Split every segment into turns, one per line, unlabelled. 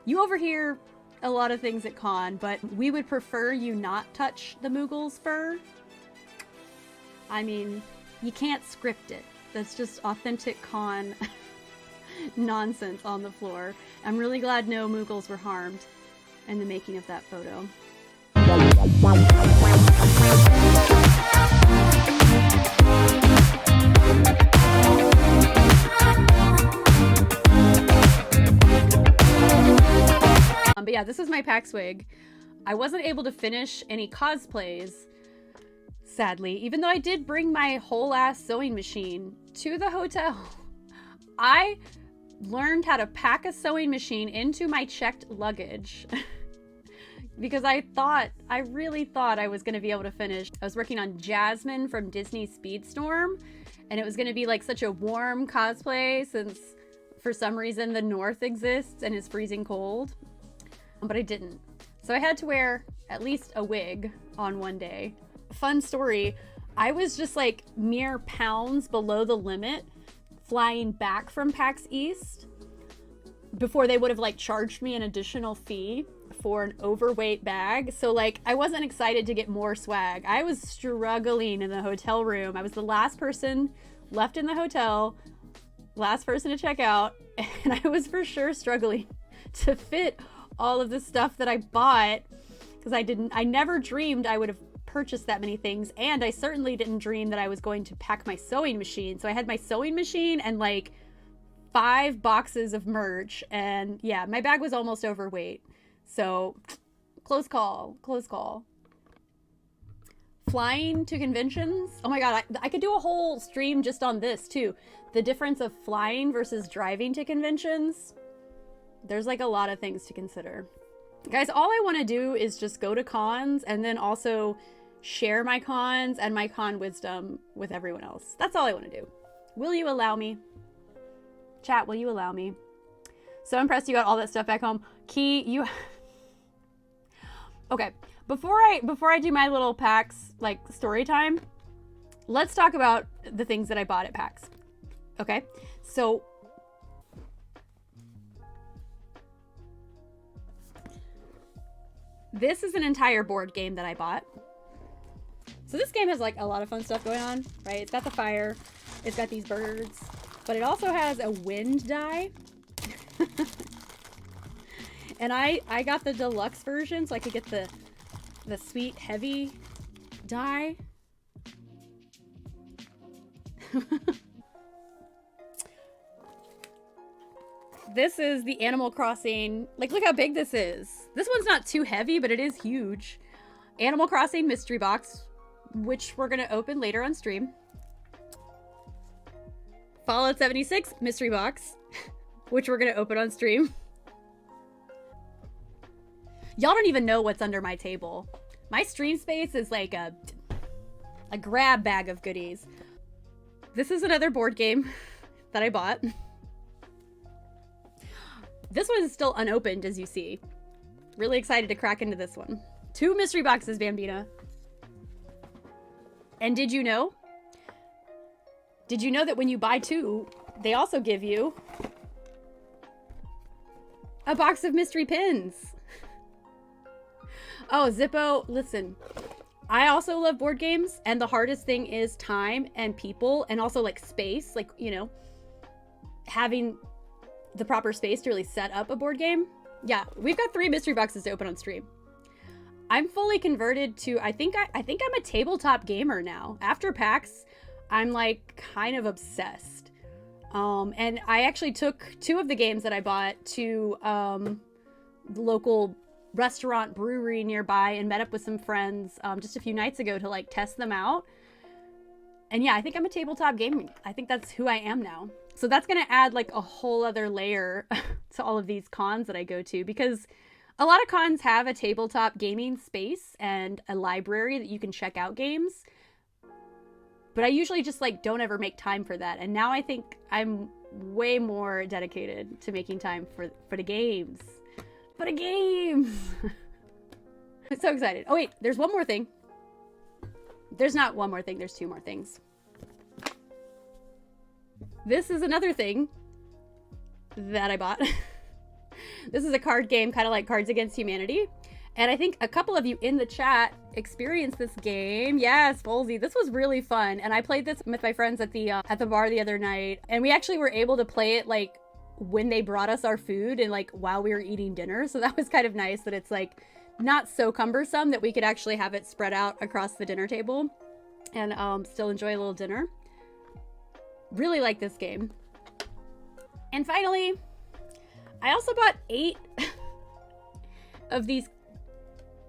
You overhear a lot of things at con, but we would prefer you not touch the Moogle's fur. I mean, you can't script it. That's just authentic con nonsense on the floor. I'm really glad no Moogles were harmed in the making of that photo. But yeah, this is my PAX wig. I wasn't able to finish any cosplays, sadly, even though I did bring my whole ass sewing machine to the hotel. I learned how to pack a sewing machine into my checked luggage because I really thought I was going to be able to finish. I was working on Jasmine from Disney Speedstorm, and it was going to be like such a warm cosplay since for some reason the North exists and is freezing cold. But I didn't. So I had to wear at least a wig on one day. Fun story, I was just like mere pounds below the limit flying back from PAX East before they would have like charged me an additional fee for an overweight bag. So like I wasn't excited to get more swag. I was struggling in the hotel room. I was the last person left in the hotel, last person to check out, and I was for sure struggling to fit all of the stuff that I bought because I never dreamed I would have purchased that many things, and I certainly didn't dream that I was going to pack my sewing machine. So I had my sewing machine and like 5 boxes of merch, and yeah, my bag was almost overweight. So close call. Flying to conventions, oh my god, I could do a whole stream just on this too. The difference of flying versus driving to conventions. There's like a lot of things to consider. Guys, all I want to do is just go to cons and then also share my cons and my con wisdom with everyone else. That's all I want to do. Will you allow me? Chat, will you allow me? So impressed you got all that stuff back home. Key, you... Okay, before I do my little PAX like story time, let's talk about the things that I bought at PAX. Okay, so this is an entire board game that I bought. So this game has like a lot of fun stuff going on, right? It's got the fire, it's got these birds, but it also has a wind die. And I got the deluxe version so I could get the sweet heavy die. This is the Animal Crossing. Like, look how big this is. This one's not too heavy, but it is huge. Animal Crossing mystery box, which we're gonna open later on stream. Fallout 76 mystery box, which we're gonna open on stream. Y'all don't even know what's under my table. My stream space is like a grab bag of goodies. This is another board game that I bought. This one is still unopened, as you see. Really excited to crack into this one. 2 mystery boxes, Bambina. And did you know? Did you know that when you buy 2, they also give you a box of mystery pins? Oh, Zippo, listen. I also love board games, and the hardest thing is time and people, and also like space, like, you know, having the proper space to really set up a board game. Yeah, we've got 3 mystery boxes to open on stream. I'm fully converted to, I think I'm a tabletop gamer now. After PAX, I'm like kind of obsessed. And I actually took 2 of the games that I bought to the local restaurant brewery nearby and met up with some friends just a few nights ago to like test them out. And yeah, I think I'm a tabletop gamer. I think that's who I am now. So that's going to add like a whole other layer to all of these cons that I go to, because a lot of cons have a tabletop gaming space and a library that you can check out games. But I usually just like don't ever make time for that. And now I think I'm way more dedicated to making time for the games. For the games! I'm so excited. Oh wait, there's one more thing. There's not one more thing, there's 2 more things. This is another thing that I bought. This is a card game, kind of like Cards Against Humanity. And I think a couple of you in the chat experienced this game. Yes, Folsey. This was really fun. And I played this with my friends at the bar the other night. And we actually were able to play it like when they brought us our food and like while we were eating dinner. So that was kind of nice that it's like not so cumbersome that we could actually have it spread out across the dinner table and still enjoy a little dinner. Really like this game. And finally, I also bought 8 of these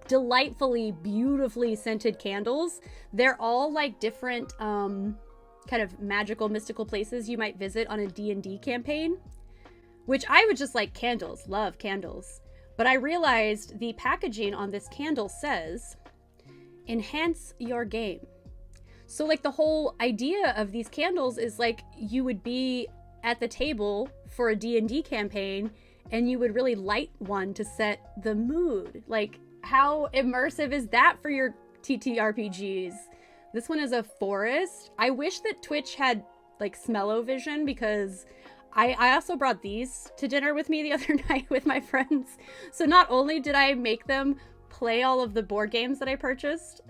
delightfully, beautifully scented candles. They're all like different kind of magical, mystical places you might visit on a D&D campaign, which I would just like candles, love candles. But I realized the packaging on this candle says, enhance your game. So like the whole idea of these candles is like you would be at the table for a D&D campaign and you would really light one to set the mood. Like how immersive is that for your TTRPGs? This one is a forest. I wish that Twitch had like smell-o-vision because I also brought these to dinner with me the other night with my friends. So not only did I make them play all of the board games that I purchased,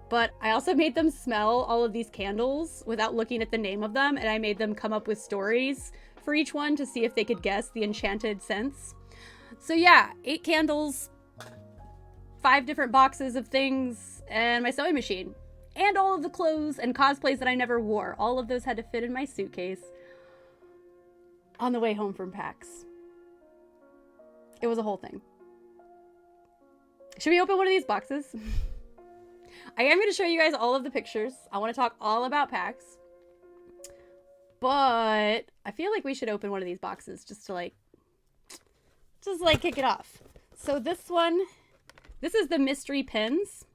but I also made them smell all of these candles without looking at the name of them. And I made them come up with stories for each one to see if they could guess the enchanted scents. So yeah, 8 candles, 5 different boxes of things, and my sewing machine. And all of the clothes and cosplays that I never wore. All of those had to fit in my suitcase on the way home from PAX. It was a whole thing. Should we open one of these boxes? I am going to show you guys all of the pictures. I want to talk all about PAX. But I feel like we should open one of these boxes just to kick it off. So this one, this is the mystery pins.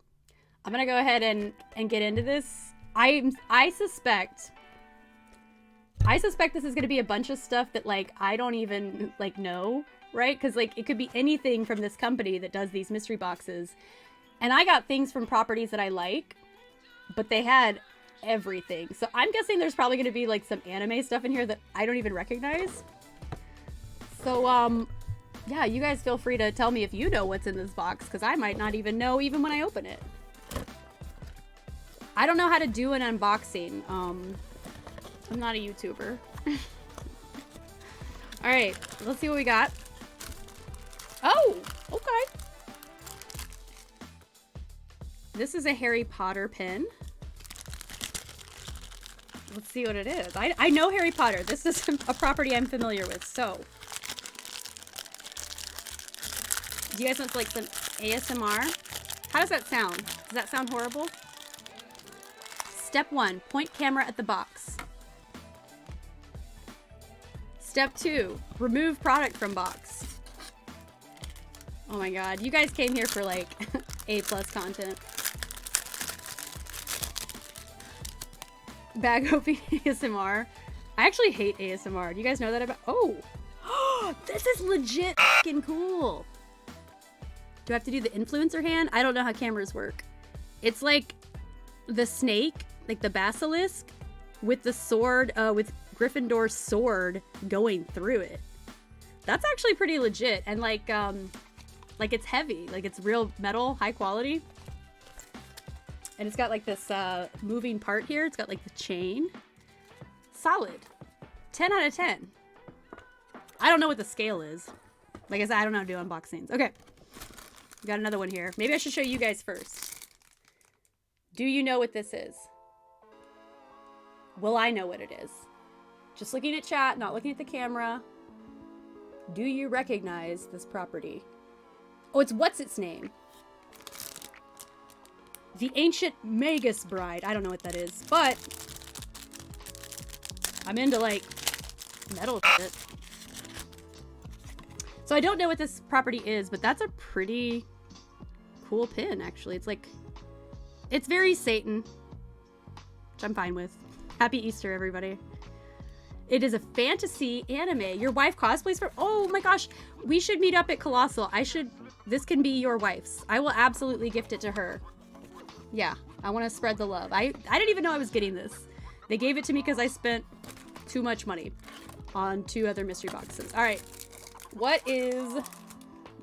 I'm going to go ahead and get into this. I suspect this is going to be a bunch of stuff that like I don't even like know, right? Because like it could be anything from this company that does these mystery boxes. And I got things from properties that I like, but they had everything. So I'm guessing there's probably going to be like some anime stuff in here that I don't even recognize. So, yeah, you guys feel free to tell me if you know what's in this box, because I might not even know even when I open it. I don't know how to do an unboxing. I'm not a YouTuber. All right, let's see what we got. Oh, okay. This is a Harry Potter pin. Let's see what it is. I know Harry Potter. This is a property I'm familiar with, so. Do you guys want like some ASMR? How does that sound? Does that sound horrible? Step 1, point camera at the box. Step 2, remove product from box. Oh my god, you guys came here for like A+ content. Bag opening ASMR. I actually hate ASMR. Do you guys know that about? Oh, this is legit fucking cool. Do I have to do the influencer hand? I don't know how cameras work. It's like the snake, like the basilisk, with the sword, with Gryffindor's sword going through it. That's actually pretty legit, and like it's heavy, like it's real metal, high quality. And it's got like this moving part here. It's got like the chain. Solid. 10 out of 10. I don't know what the scale is. Like I said, I don't know how to do unboxings. Okay. Got another one here. Maybe I should show you guys first. Do you know what this is? Will I know what it is? Just looking at chat, not looking at the camera. Do you recognize this property? Oh, what's its name? The Ancient Magus Bride. I don't know what that is, but I'm into like metal shit. So I don't know what this property is, but that's a pretty cool pin, actually. It's like, it's very Satan, which I'm fine with. Happy Easter, everybody. It is a fantasy anime. Your wife cosplays for, oh my gosh, we should meet up at Colossal. This can be your wife's. I will absolutely gift it to her. Yeah, I want to spread the love. I didn't even know I was getting this. They gave it to me because I spent too much money on 2 other mystery boxes. All right. What is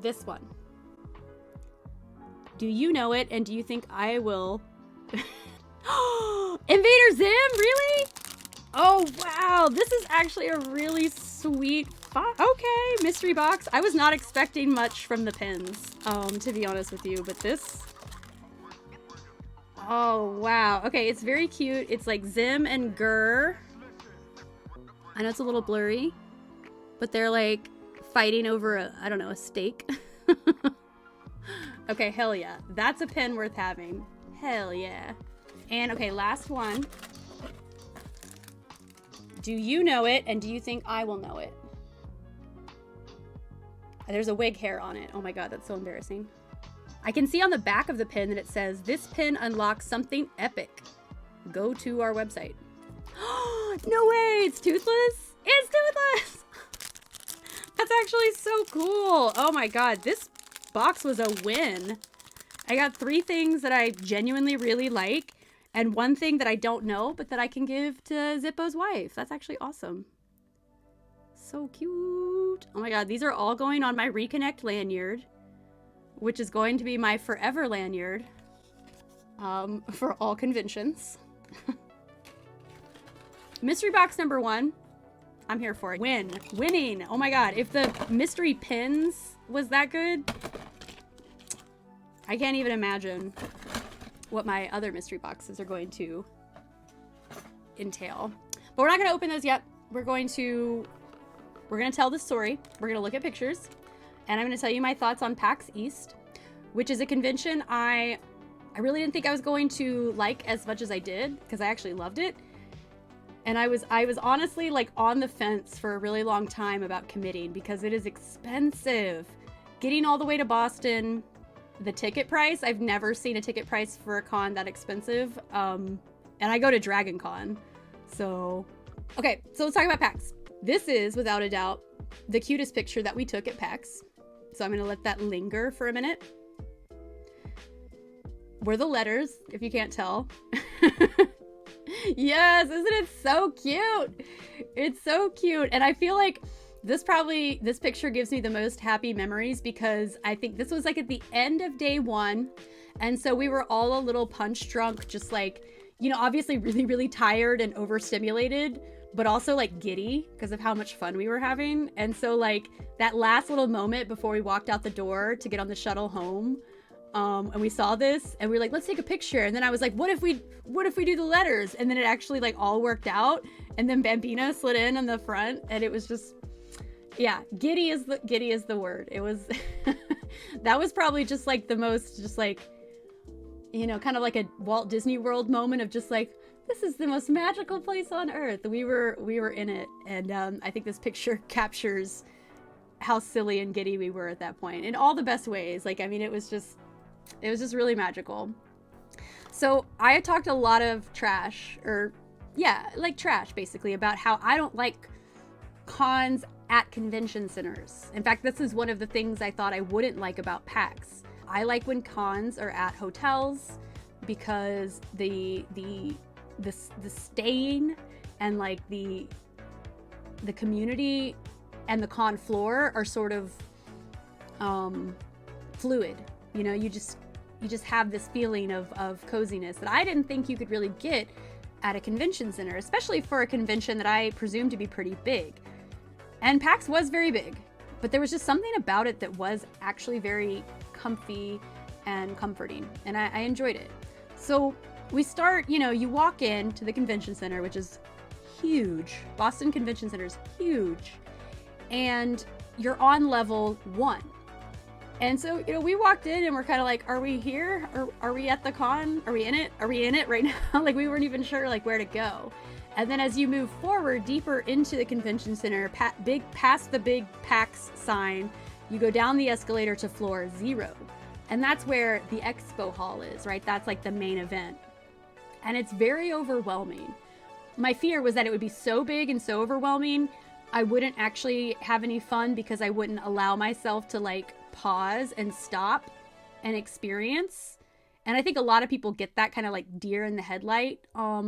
this one? Do you know it, and do you think I will? Invader Zim, really? Oh, wow. This is actually a really sweet okay, mystery box. I was not expecting much from the pins, to be honest with you, but this... Oh, wow. Okay, it's very cute. It's like Zim and Gur. I know it's a little blurry, but they're like fighting over a, I don't know, a steak. Okay, hell yeah. That's a pin worth having. Hell yeah. And okay, last one. Do you know it, and do you think I will know it? There's a wig hair on it. Oh my god, that's so embarrassing. I can see on the back of the pin that it says, this pin unlocks something epic. Go to our website. No way, it's toothless? It's toothless! That's actually so cool. Oh my god, this box was a win. I got 3 things that I genuinely really like, and 1 thing that I don't know, but that I can give to Zippo's wife. That's actually awesome. So cute. Oh my god, these are all going on my Reconnect lanyard, which is going to be my forever lanyard for all conventions. Mystery box number 1. I'm here for it. Winning. Oh my god, if the mystery pins was that good, I can't even imagine what my other mystery boxes are going to entail. But we're not going to open those yet. We're going to tell the story. We're going to look at pictures. And I'm going to tell you my thoughts on Pax East, which is a convention I really didn't think I was going to like as much as I did, because I actually loved it. And I was honestly like on the fence for a really long time about committing, because it is expensive. Getting all the way to Boston, the ticket price, I've never seen a ticket price for a con that expensive. And I go to Dragon Con. So, okay, so let's talk about PAX. This is, without a doubt, the cutest picture that we took at PAX. So I'm going to let that linger for a minute. Were the letters, if you can't tell. Yes, isn't it so cute? It's so cute. And I feel like this picture gives me the most happy memories, because I think this was like at the end of day 1. And so we were all a little punch drunk, just like, you know, obviously really, really tired and overstimulated, but also like giddy because of how much fun we were having. And so like that last little moment before we walked out the door to get on the shuttle home, and we saw this and we were like, let's take a picture. And then I was like, what if we do the letters? And then it actually like all worked out. And then Bambino slid in the front, and it was just, yeah, giddy is the word. It was, that was probably just like the most, just like, you know, kind of like a Walt Disney World moment of just like, this is the most magical place on earth. We were in it. And I think this picture captures how silly and giddy we were at that point in all the best ways. Like, I mean, it was just really magical. So I had talked a lot of trash, or yeah, like trash basically, about how I don't like cons at convention centers. In fact, this is one of the things I thought I wouldn't like about PAX. I like when cons are at hotels, because the staying and like the community and the con floor are sort of fluid. You know, you just have this feeling of coziness that I didn't think you could really get at a convention center, especially for a convention that I presume to be pretty big. And PAX was very big, but there was just something about it that was actually very comfy and comforting, and I enjoyed it. So we start, you know, you walk into the convention center, which is huge. Boston Convention Center is huge. And you're on level 1. And so, you know, we walked in and we're kind of like, are we here? Or are we at the con? Are we in it? Are we in it right now? Like, we weren't even sure like where to go. And then as you move forward deeper into the convention center, past the big PAX sign, you go down the escalator to floor 0. And that's where the expo hall is, right? That's like the main event. And it's very overwhelming. My fear was that it would be so big and so overwhelming, I wouldn't actually have any fun, because I wouldn't allow myself to like pause and stop and experience. And I think a lot of people get that kind of like deer in the headlight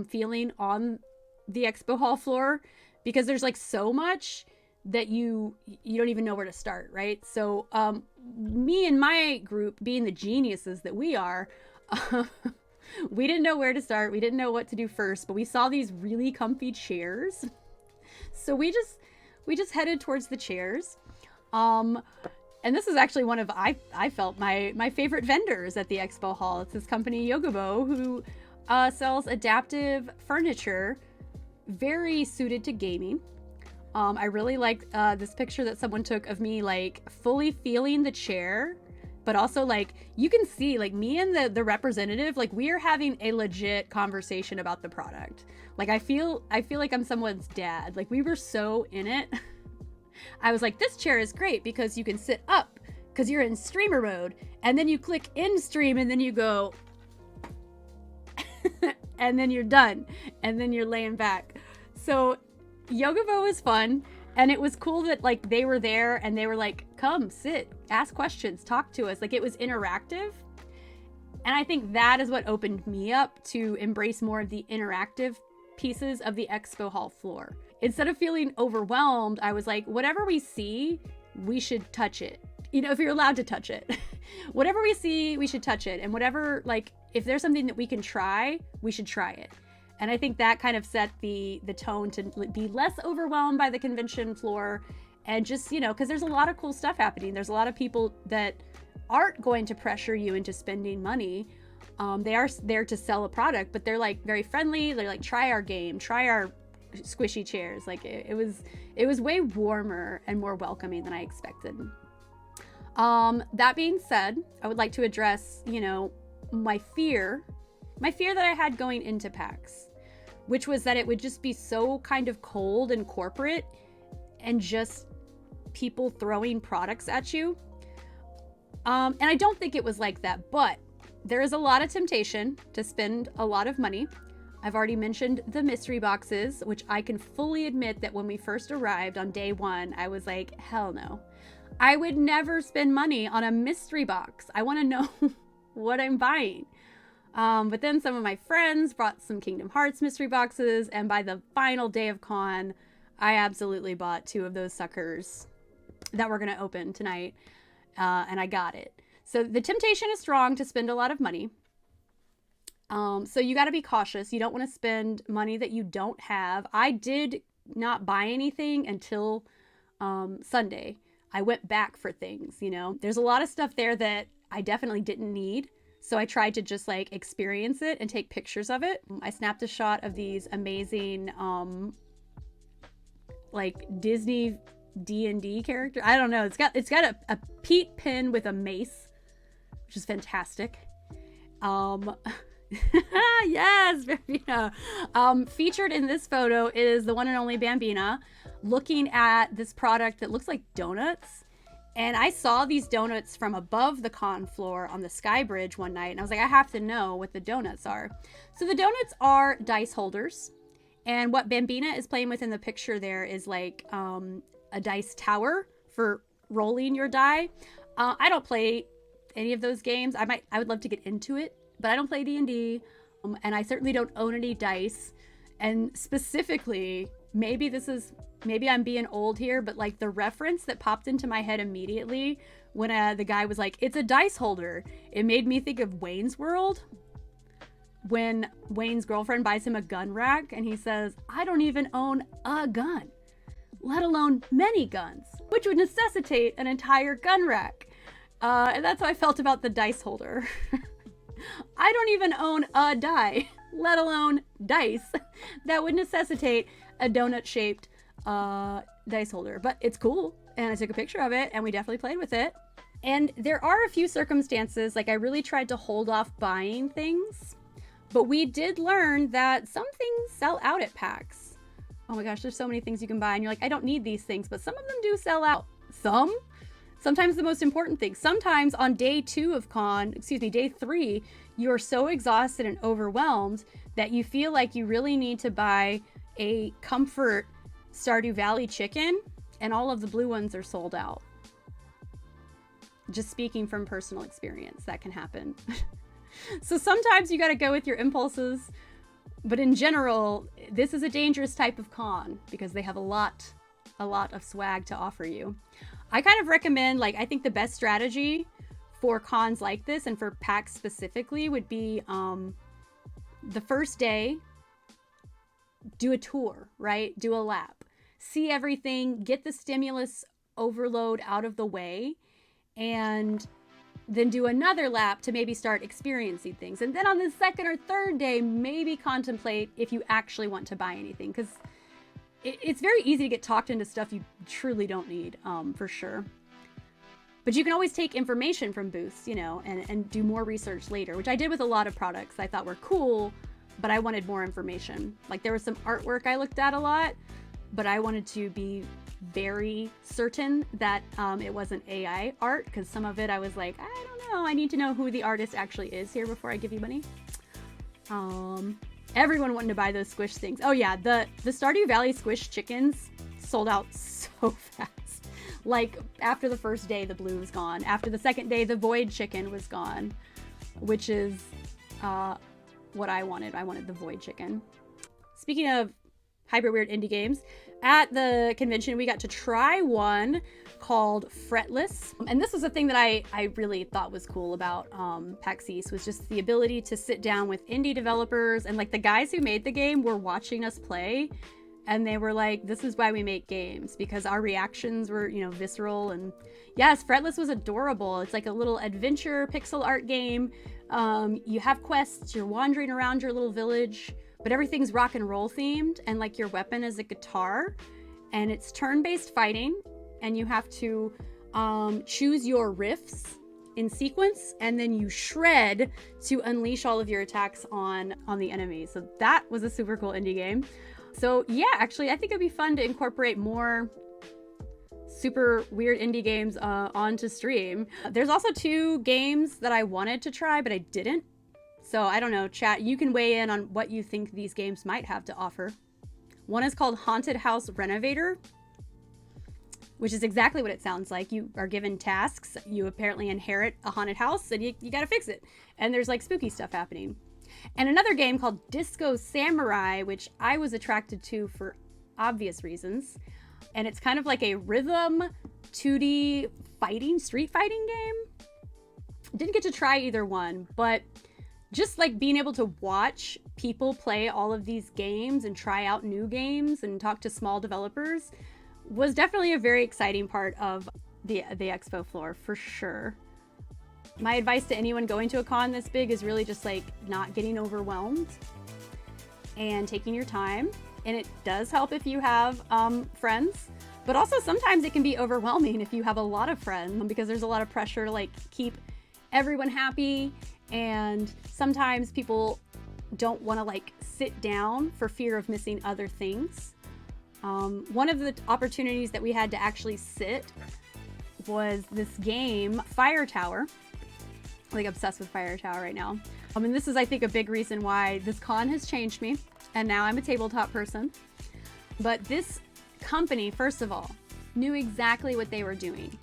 feeling on the expo hall floor, because there's like so much that you don't even know where to start, right? So me and my group, being the geniuses that we are, we didn't know where to start. We didn't know what to do first, but we saw these really comfy chairs. So we just headed towards the chairs. And this is actually one of, I felt, my favorite vendors at the expo hall. It's this company, Yogobo, who sells adaptive furniture, very suited to gaming. I really like this picture that someone took of me, like, fully feeling the chair, but also, like, you can see, like, me and the representative, like, we are having a legit conversation about the product. Like, I feel like I'm someone's dad. Like, we were so in it. I was like, this chair is great because you can sit up because you're in streamer mode, and then you click in stream, and then you go and then you're done, and then you're laying back. So Yogovo was fun, and it was cool that, like, they were there and they were like, come sit, ask questions, talk to us. Like, it was interactive. And I think that is what opened me up to embrace more of the interactive pieces of the expo hall floor. Instead of feeling overwhelmed, I was like, whatever we see, we should touch it. You know, if you're allowed to touch it. Whatever we see, we should touch it. And whatever, like, if there's something that we can try, we should try it. And I think that kind of set the tone to be less overwhelmed by the convention floor, and just, you know, because there's a lot of cool stuff happening. There's a lot of people that aren't going to pressure you into spending money. They are there to sell a product, but they're, like, very friendly. They're like, try our game, try our squishy chairs. Like, it was way warmer and more welcoming than I expected. That being said, I would like to address, you know, my fear that I had going into PAX, which was that it would just be so kind of cold and corporate and just people throwing products at you. And I don't think it was like that, but there is a lot of temptation to spend a lot of money. I've already mentioned the mystery boxes, which I can fully admit that when we first arrived on day one, I was like, hell no. I would never spend money on a mystery box. I want to know what I'm buying. But then some of my friends brought some Kingdom Hearts mystery boxes, and by the final day of con, I absolutely bought 2 of those suckers that we're going to open tonight, and I got it. So the temptation is strong to spend a lot of money. So you got to be cautious. You don't want to spend money that you don't have. I did not buy anything until Sunday. I went back for things, you know. There's a lot of stuff there that I definitely didn't need. So I tried to just, like, experience it and take pictures of it. I snapped a shot of these amazing, like, Disney D&D character. I don't know. It's got a Pete pin with a mace, which is fantastic. Yes, Bambina. Featured in this photo is the one and only Bambina looking at this product that looks like donuts. And I saw these donuts from above the con floor on the Sky Bridge one night, and I was like, I have to know what the donuts are. So the donuts are dice holders, and what Bambina is playing with in the picture there is, like, a dice tower for rolling your die. I don't play any of those games. I would love to get into it, but I don't play D&D, and I certainly don't own any dice. And specifically, maybe I'm being old here, but, like, the reference that popped into my head immediately when the guy was like, it's a dice holder, it made me think of Wayne's World, when Wayne's girlfriend buys him a gun rack and he says, I don't even own a gun, let alone many guns, which would necessitate an entire gun rack. And that's how I felt about the dice holder. I don't even own a die, let alone dice that would necessitate a donut-shaped dice holder. But it's cool, and I took a picture of it, and we definitely played with it. And there are a few circumstances, like, I really tried to hold off buying things, but we did learn that some things sell out at PAX. Oh my gosh, there's so many things you can buy, and you're like, I don't need these things, but some of them do sell out. Sometimes the most important things. Sometimes on day 3, you're so exhausted and overwhelmed that you feel like you really need to buy a comfort Stardew Valley chicken, and all of the blue ones are sold out. Just speaking from personal experience, that can happen. So sometimes you got to go with your impulses, but in general, this is a dangerous type of con because they have a lot a lot of swag to offer you. I kind of recommend, like, I think the best strategy for cons like this, and for PAX specifically, would be the first day, do a tour, right? Do a lap. See everything, get the stimulus overload out of the way, and then do another lap to maybe start experiencing things. And then on the second or third day, maybe contemplate if you actually want to buy anything, because it's very easy to get talked into stuff you truly don't need, for sure. But you can always take information from booths, you know, and do more research later, which I did with a lot of products I thought were cool, but I wanted more information. Like, there was some artwork I looked at a lot, but I wanted to be very certain that it wasn't AI art, because some of it I was like, I don't know, I need to know who the artist actually is here before I give you money. Everyone wanted to buy those squish things. Oh yeah, the Stardew Valley squish chickens sold out so fast. Like, after the first day, the blue was gone. After the second day, the void chicken was gone, which is what I wanted. I wanted the void chicken. Speaking of hyper weird indie games, at the convention we got to try one called Fretless, and this was a thing that I really thought was cool about PAX East, was just the ability to sit down with indie developers, and like the guys who made the game were watching us play, and they were like, this is why we make games, because our reactions were, you know, visceral. And yes, Fretless was adorable. It's like a little adventure pixel art game. You have quests, you're wandering around your little village, but everything's rock and roll themed, and like your weapon is a guitar, and it's turn-based fighting, and you have to choose your riffs in sequence, and then you shred to unleash all of your attacks on the enemies. So that was a super cool indie game. So yeah, actually, I think it'd be fun to incorporate more super weird indie games onto stream. There's also 2 games that I wanted to try, but I didn't. So I don't know, chat, you can weigh in on what you think these games might have to offer. One is called Haunted House Renovator, which is exactly what it sounds like. You are given tasks, you apparently inherit a haunted house, and you gotta fix it. And there's like spooky stuff happening. And another game called Disco Samurai, which I was attracted to for obvious reasons. And it's kind of like a rhythm 2D fighting, street fighting game. Didn't get to try either one, but just like being able to watch people play all of these games and try out new games and talk to small developers was definitely a very exciting part of the expo floor, for sure. My advice to anyone going to a con this big is really just like not getting overwhelmed and taking your time. And it does help if you have friends, but also sometimes it can be overwhelming if you have a lot of friends, because there's a lot of pressure to like keep everyone happy. And sometimes people don't want to like sit down for fear of missing other things. One of the opportunities that we had to actually sit was this game, Fire Tower. I'm like obsessed with Fire Tower right now. And this is, I think, a big reason why this con has changed me. And now I'm a tabletop person. But this company, first of all, knew exactly what they were doing.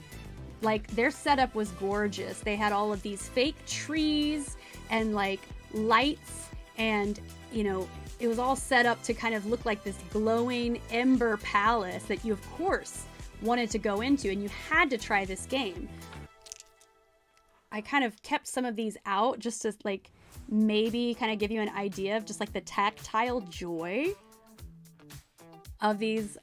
Like, their setup was gorgeous. They had all of these fake trees and like lights, and you know, it was all set up to kind of look like this glowing ember palace that you of course wanted to go into, and you had to try this game. I kind of kept some of these out just to like maybe kind of give you an idea of just like the tactile joy of these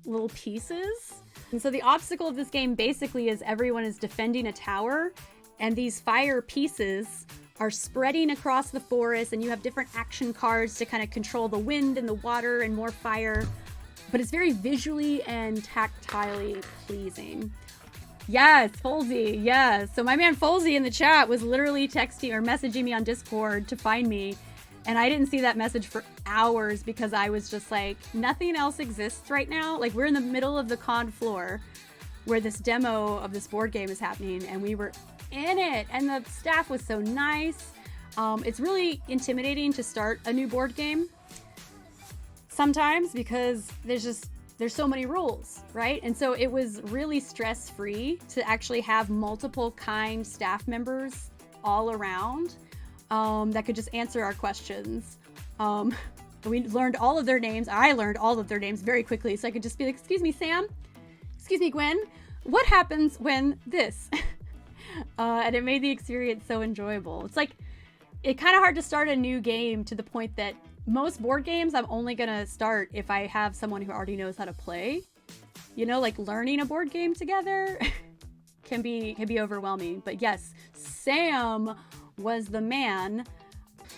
little pieces. And so the obstacle of this game basically is everyone is defending a tower, and these fire pieces are spreading across the forest, and you have different action cards to kind of control the wind and the water and more fire. But it's very visually and tactilely pleasing. Yes, Folsey, yes. So my man Folsey in the chat was literally texting or messaging me on Discord to find me, and I didn't see that message for hours because I was just like, nothing else exists right now. Like, we're in the middle of the con floor where this demo of this board game is happening, and we were in it, and the staff was so nice. It's really intimidating to start a new board game sometimes because there's so many rules, right? And so it was really stress-free to actually have multiple kind staff members all around that could just answer our questions. We learned all of their names. I learned all of their names very quickly, so I could just be like, excuse me, Sam. Excuse me, Gwen. What happens when this? And it made the experience so enjoyable. It's like, it's kind of hard to start a new game to the point that most board games I'm only gonna start if I have someone who already knows how to play. You know, like learning a board game together can be overwhelming. But yes, Sam was the man.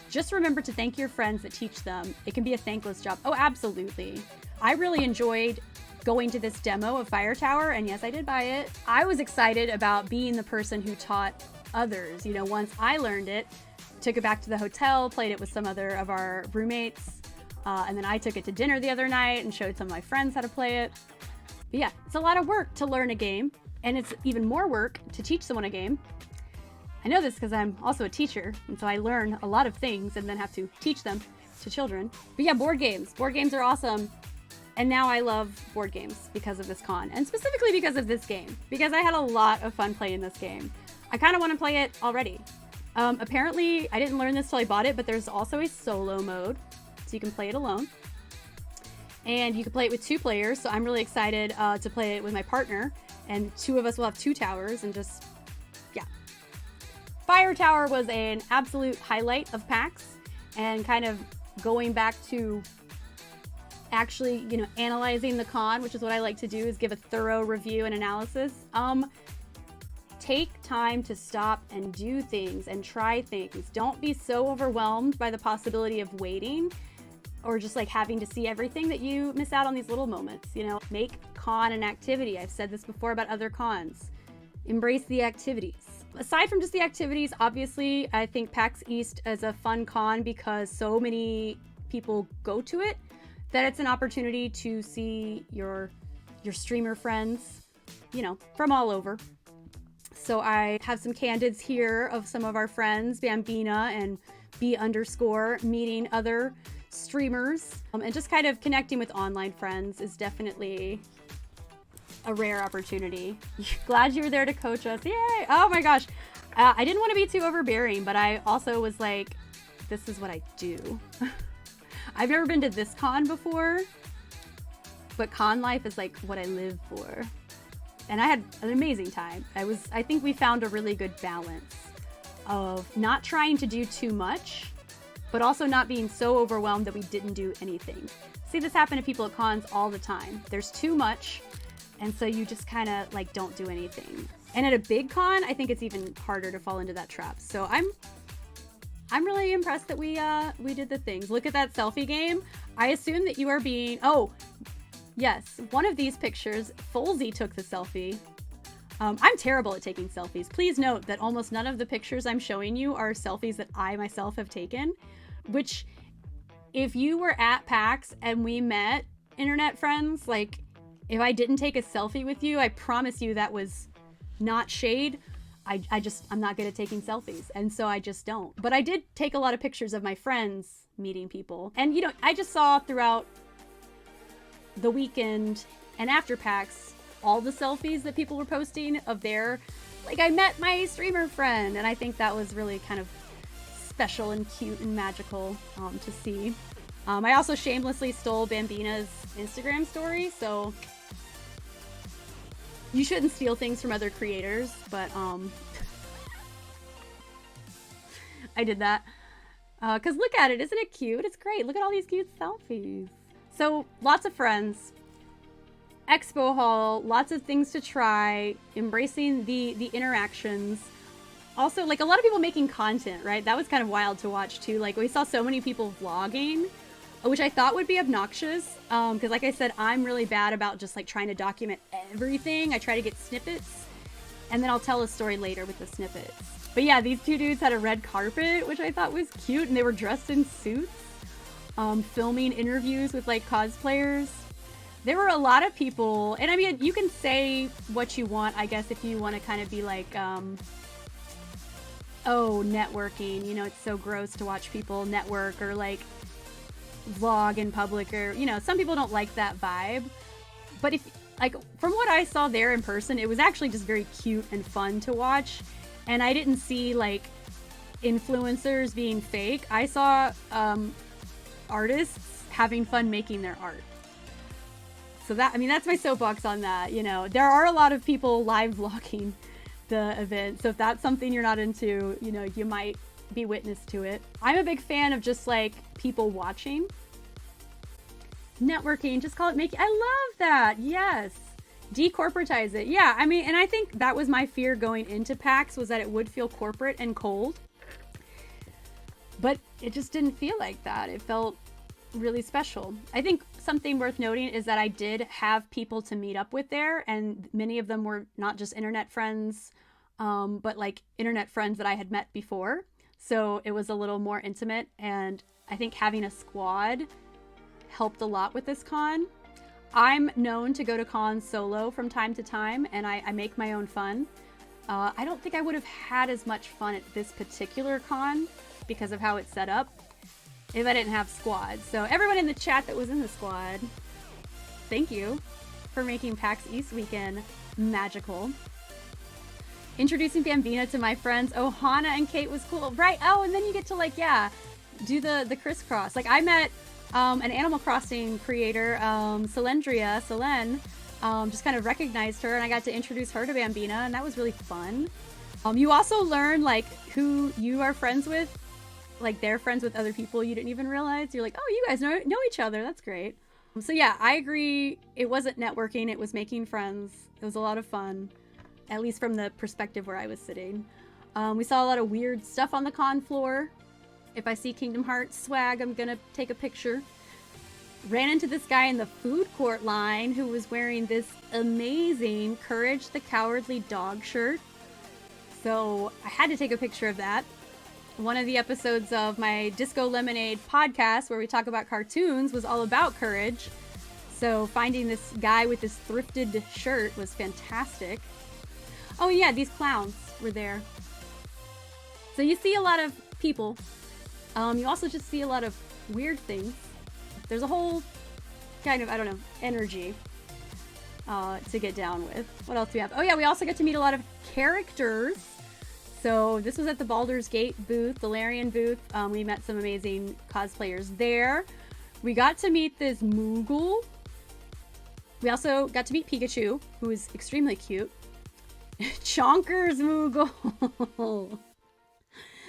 Just remember to thank your friends that teach them. It can be a thankless job. Oh, absolutely. I really enjoyed going to this demo of Fire Tower, and yes, I did buy it. I was excited about being the person who taught others. You know, once I learned it, took it back to the hotel, played it with some other of our roommates, and then I took it to dinner the other night and showed some of my friends how to play it. But yeah, it's a lot of work to learn a game, and it's even more work to teach someone a game. I know this because I'm also a teacher, and so I learn a lot of things and then have to teach them to children. But yeah, board games. Board games are awesome. And now I love board games because of this con, and specifically because of this game, because I had a lot of fun playing this game. I kind of want to play it already. Apparently, I didn't learn this till I bought it, but there's also a solo mode, so you can play it alone. And you can play it with 2 players, so I'm really excited to play it with my partner, and 2 of us will have 2 towers, and just, yeah. Fire Tower was an absolute highlight of PAX, and kind of going back to actually, you know, analyzing the con, which is what I like to do, is give a thorough review and analysis. Take time to stop and do things and try things. Don't be so overwhelmed by the possibility of waiting or just like having to see everything that you miss out on these little moments. You know, make con an activity. I've said this before about other cons. Embrace the activities. Aside from just the activities, obviously, I think PAX East is a fun con because so many people go to it that it's an opportunity to see your streamer friends, you know, from all over. So I have some candids here of some of our friends, Bambina and B_, meeting other streamers. And just kind of connecting with online friends is definitely a rare opportunity. Glad you were there to coach us. Yay! Oh my gosh. I didn't want to be too overbearing, but I also was like, this is what I do. I've never been to this con before, but con life is like what I live for. And I had an amazing time. I think we found a really good balance of not trying to do too much, but also not being so overwhelmed that we didn't do anything. See this happen to people at cons all the time. There's too much, and so you just kind of like don't do anything. And at a big con, I think it's even harder to fall into that trap. So I'm really impressed that we did the things. Look at that selfie game. I assume that you are being, oh, yes, one of these pictures, Folsey took the selfie. I'm terrible at taking selfies. Please note that almost none of the pictures I'm showing you are selfies that I myself have taken, which if you were at PAX and we met, internet friends, like if I didn't take a selfie with you, I promise you that was not shade. I'm not good at taking selfies, and so I just don't. But I did take a lot of pictures of my friends meeting people. And, you know, I just saw throughout the weekend and after PAX all the selfies that people were posting of their, like, I met my streamer friend, and I think that was really kind of special and cute and magical to see. I also shamelessly stole Bambina's Instagram story, so you shouldn't steal things from other creators, but I did that. Because look at it, isn't it cute? It's great. Look at all these cute selfies. So lots of friends, expo hall, lots of things to try, embracing the interactions. Also, like a lot of people making content, right? That was kind of wild to watch too. Like we saw so many people vlogging, which I thought would be obnoxious. Because like I said, I'm really bad about just like trying to document everything. I try to get snippets and then I'll tell a story later with the snippets. But yeah, these 2 dudes had a red carpet, which I thought was cute, and they were dressed in suits, filming interviews with like cosplayers. There were a lot of people, and I mean, you can say what you want, I guess, if you want to kind of be like, oh, networking, you know, it's so gross to watch people network or like vlog in public, or, you know, some people don't like that vibe. But if, like, from what I saw there in person, it was actually just very cute and fun to watch. And I didn't see like influencers being fake. I saw artists having fun making their art. So that, I mean, that's my soapbox on that. You know, there are a lot of people live vlogging the event. So if that's something you're not into, you know, you might be witness to it. I'm a big fan of just like people watching. Networking, just call it making. I love that. Yes. Decorporatize it. Yeah, I mean, and I think that was my fear going into PAX, was that it would feel corporate and cold. But it just didn't feel like that. It felt really special. I think something worth noting is that I did have people to meet up with there, and many of them were not just internet friends, but like internet friends that I had met before. So it was a little more intimate, and I think having a squad helped a lot with this con. I'm known to go to cons solo from time to time, and I make my own fun. I don't think I would have had as much fun at this particular con because of how it's set up if I didn't have squads. So everyone in the chat that was in the squad, thank you for making PAX East weekend magical. Introducing Bambina to my friends. Oh, Hannah and Kate was cool. Right. Oh, and then you get to like, yeah, do the crisscross. Like I met an Animal Crossing creator, Selene, just kind of recognized her, and I got to introduce her to Bambina, and that was really fun. You also learn like who you are friends with, like they're friends with other people you didn't even realize. You're like, oh, you guys know each other. That's great. So yeah, I agree. It wasn't networking. It was making friends. It was a lot of fun, at least from the perspective where I was sitting. We saw a lot of weird stuff on the con floor. If I see Kingdom Hearts swag, I'm gonna take a picture. Ran into this guy in the food court line who was wearing this amazing Courage the Cowardly Dog shirt. So I had to take a picture of that. One of the episodes of my Disco Lemonade podcast where we talk about cartoons was all about Courage. So finding this guy with this thrifted shirt was fantastic. Oh yeah, these clowns were there. So you see a lot of people. You also just see a lot of weird things. There's a whole kind of, I don't know, energy to get down with. What else do we have? Oh yeah, we also get to meet a lot of characters. So this was at the Baldur's Gate booth, the Larian booth. We met some amazing cosplayers there. We got to meet this Moogle. We also got to meet Pikachu, who is extremely cute. Chonkers Moogle.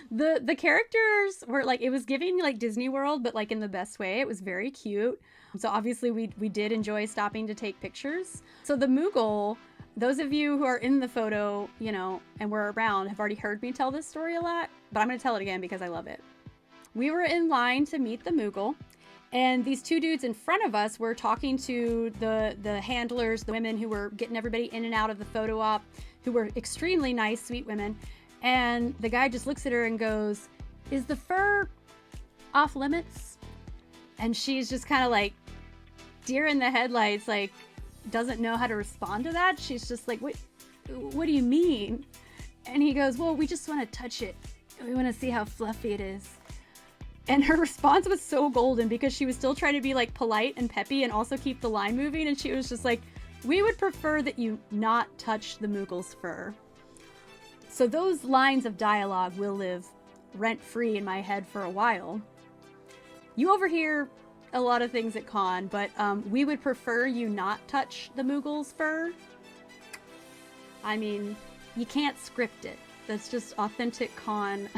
The characters were like, it was giving like Disney World, but like in the best way. It was very cute. So obviously we did enjoy stopping to take pictures. So the Moogle, those of you who are in the photo, you know, and were around have already heard me tell this story a lot, but I'm going to tell it again because I love it. We were in line to meet the Moogle, and these two dudes in front of us were talking to the handlers, the women who were getting everybody in and out of the photo op, who were extremely nice, sweet women. And the guy just looks at her and goes, "Is the fur off limits?" And she's just kind of like deer in the headlights, like doesn't know how to respond to that. She's just like, what do you mean? And he goes, "Well, we just want to touch it. We want to see how fluffy it is." And her response was so golden because she was still trying to be like polite and peppy and also keep the line moving. And she was just like, "We would prefer that you not touch the Moogle's fur." So those lines of dialogue will live rent-free in my head for a while. You overhear a lot of things at con, but we would prefer you not touch the Moogle's fur. I mean, you can't script it. That's just authentic con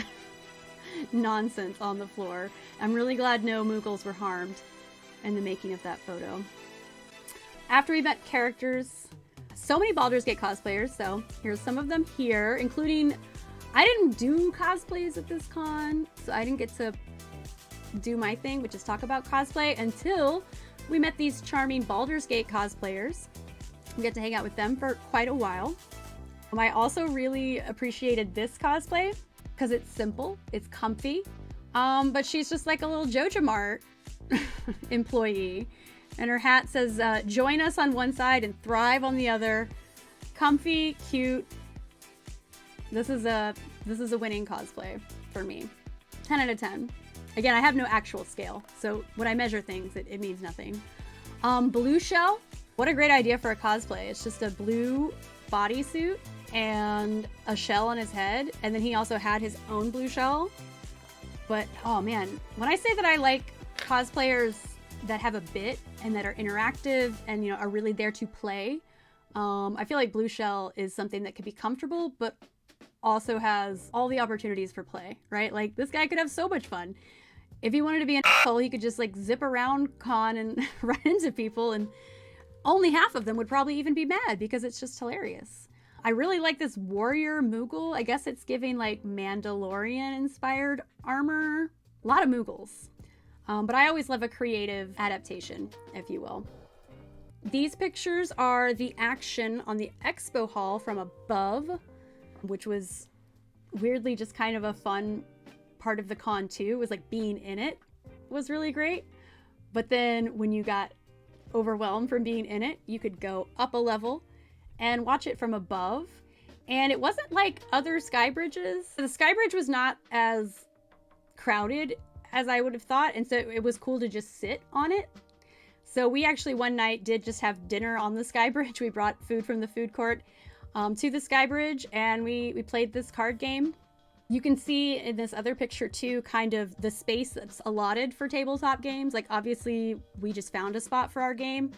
nonsense on the floor. I'm really glad no Moogles were harmed in the making of that photo. After we met characters, so many Baldur's Gate cosplayers, so here's some of them here, including, I didn't do cosplays at this con, so I didn't get to do my thing, which is talk about cosplay, until we met these charming Baldur's Gate cosplayers. We got to hang out with them for quite a while. I also really appreciated this cosplay because it's simple, it's comfy, but she's just like a little Joja Mart employee. And her hat says, "Join us on one side and thrive on the other." Comfy, cute. This is a winning cosplay for me. 10 out of 10. Again, I have no actual scale, so when I measure things, it means nothing. Blue shell. What a great idea for a cosplay. It's just a blue bodysuit and a shell on his head, and then he also had his own blue shell. But oh man, when I say that I like cosplayers that have a bit and that are interactive and, you know, are really there to play. I feel like Blue Shell is something that could be comfortable, but also has all the opportunities for play, right? Like, this guy could have so much fun. If he wanted to be an asshole, he could just like zip around con and run into people, and only half of them would probably even be mad because it's just hilarious. I really like this warrior Moogle. I guess it's giving like Mandalorian inspired armor. A lot of Moogles. But I always love a creative adaptation, if you will. These pictures are the action on the expo hall from above, which was weirdly just kind of a fun part of the con too. It was like being in it was really great. But then when you got overwhelmed from being in it, you could go up a level and watch it from above. And it wasn't like other sky bridges. The sky bridge was not as crowded as I would have thought, and so it was cool to just sit on it. So we actually one night did just have dinner on the sky bridge. We brought food from the food court to the sky bridge, and we played this card game. You can see in this other picture too kind of the space that's allotted for tabletop games. Like, obviously we just found a spot for our game,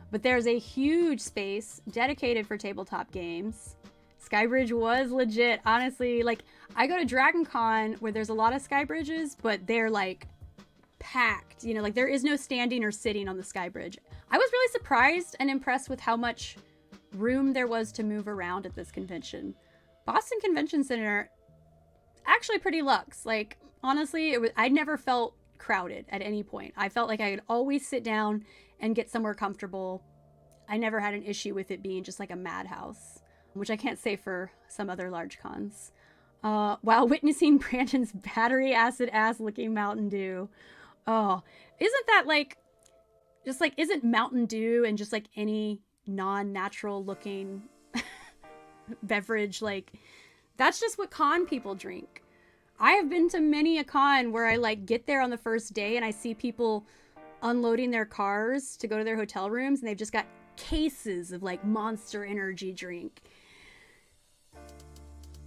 but there's a huge space dedicated for tabletop games. Skybridge was legit, honestly. Like, I go to Dragon Con where there's a lot of sky bridges, but they're like packed, you know, like there is no standing or sitting on the sky bridge. I was really surprised and impressed with how much room there was to move around at this convention. Boston Convention Center, actually pretty luxe. Like, honestly, I never felt crowded at any point. I felt like I could always sit down and get somewhere comfortable. I never had an issue with it being just like a madhouse, which I can't say for some other large cons. While witnessing Brandon's battery acid ass looking Mountain Dew. Oh, isn't that like, just like, isn't Mountain Dew and just like any non-natural looking beverage, like, that's just what con people drink. I have been to many a con where I like get there on the first day and I see people unloading their cars to go to their hotel rooms and they've just got cases of like Monster Energy drink.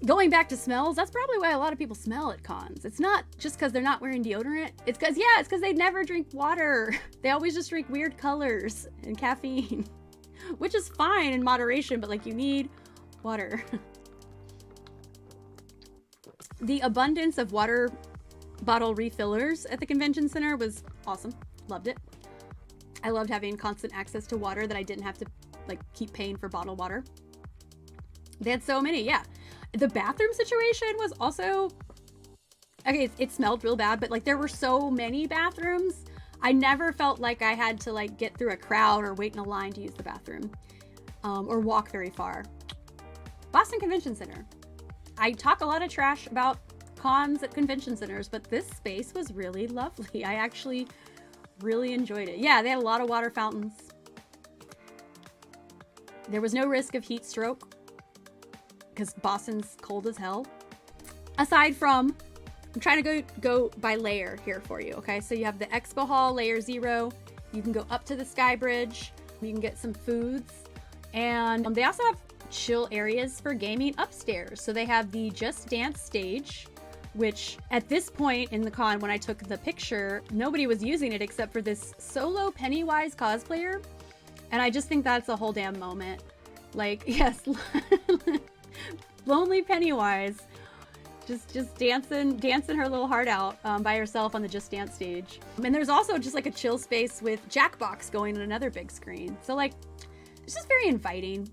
Going back to smells, that's probably why a lot of people smell at cons. It's not just because they're not wearing deodorant. It's because they never drink water. They always just drink weird colors and caffeine, which is fine in moderation, but like, you need water. The abundance of water bottle refillers at the convention center was awesome. Loved it. I loved having constant access to water that I didn't have to like keep paying for bottled water. They had so many, yeah. The bathroom situation was also, okay, it smelled real bad, but like there were so many bathrooms. I never felt like I had to like get through a crowd or wait in a line to use the bathroom, or walk very far. Boston Convention Center. I talk a lot of trash about cons at convention centers, but this space was really lovely. I actually really enjoyed it. Yeah, they had a lot of water fountains. There was no risk of heat stroke because Boston's cold as hell. Aside from, I'm trying to go by layer here for you, okay? So you have the Expo Hall, layer 0. You can go up to the Sky Bridge. You can get some foods. And they also have chill areas for gaming upstairs. So they have the Just Dance stage, which at this point in the con, when I took the picture, nobody was using it except for this solo Pennywise cosplayer. And I just think that's a whole damn moment. Like, yes, lonely Pennywise, just dancing her little heart out by herself on the Just Dance stage. And there's also just like a chill space with Jackbox going on another big screen. So like, it's just very inviting.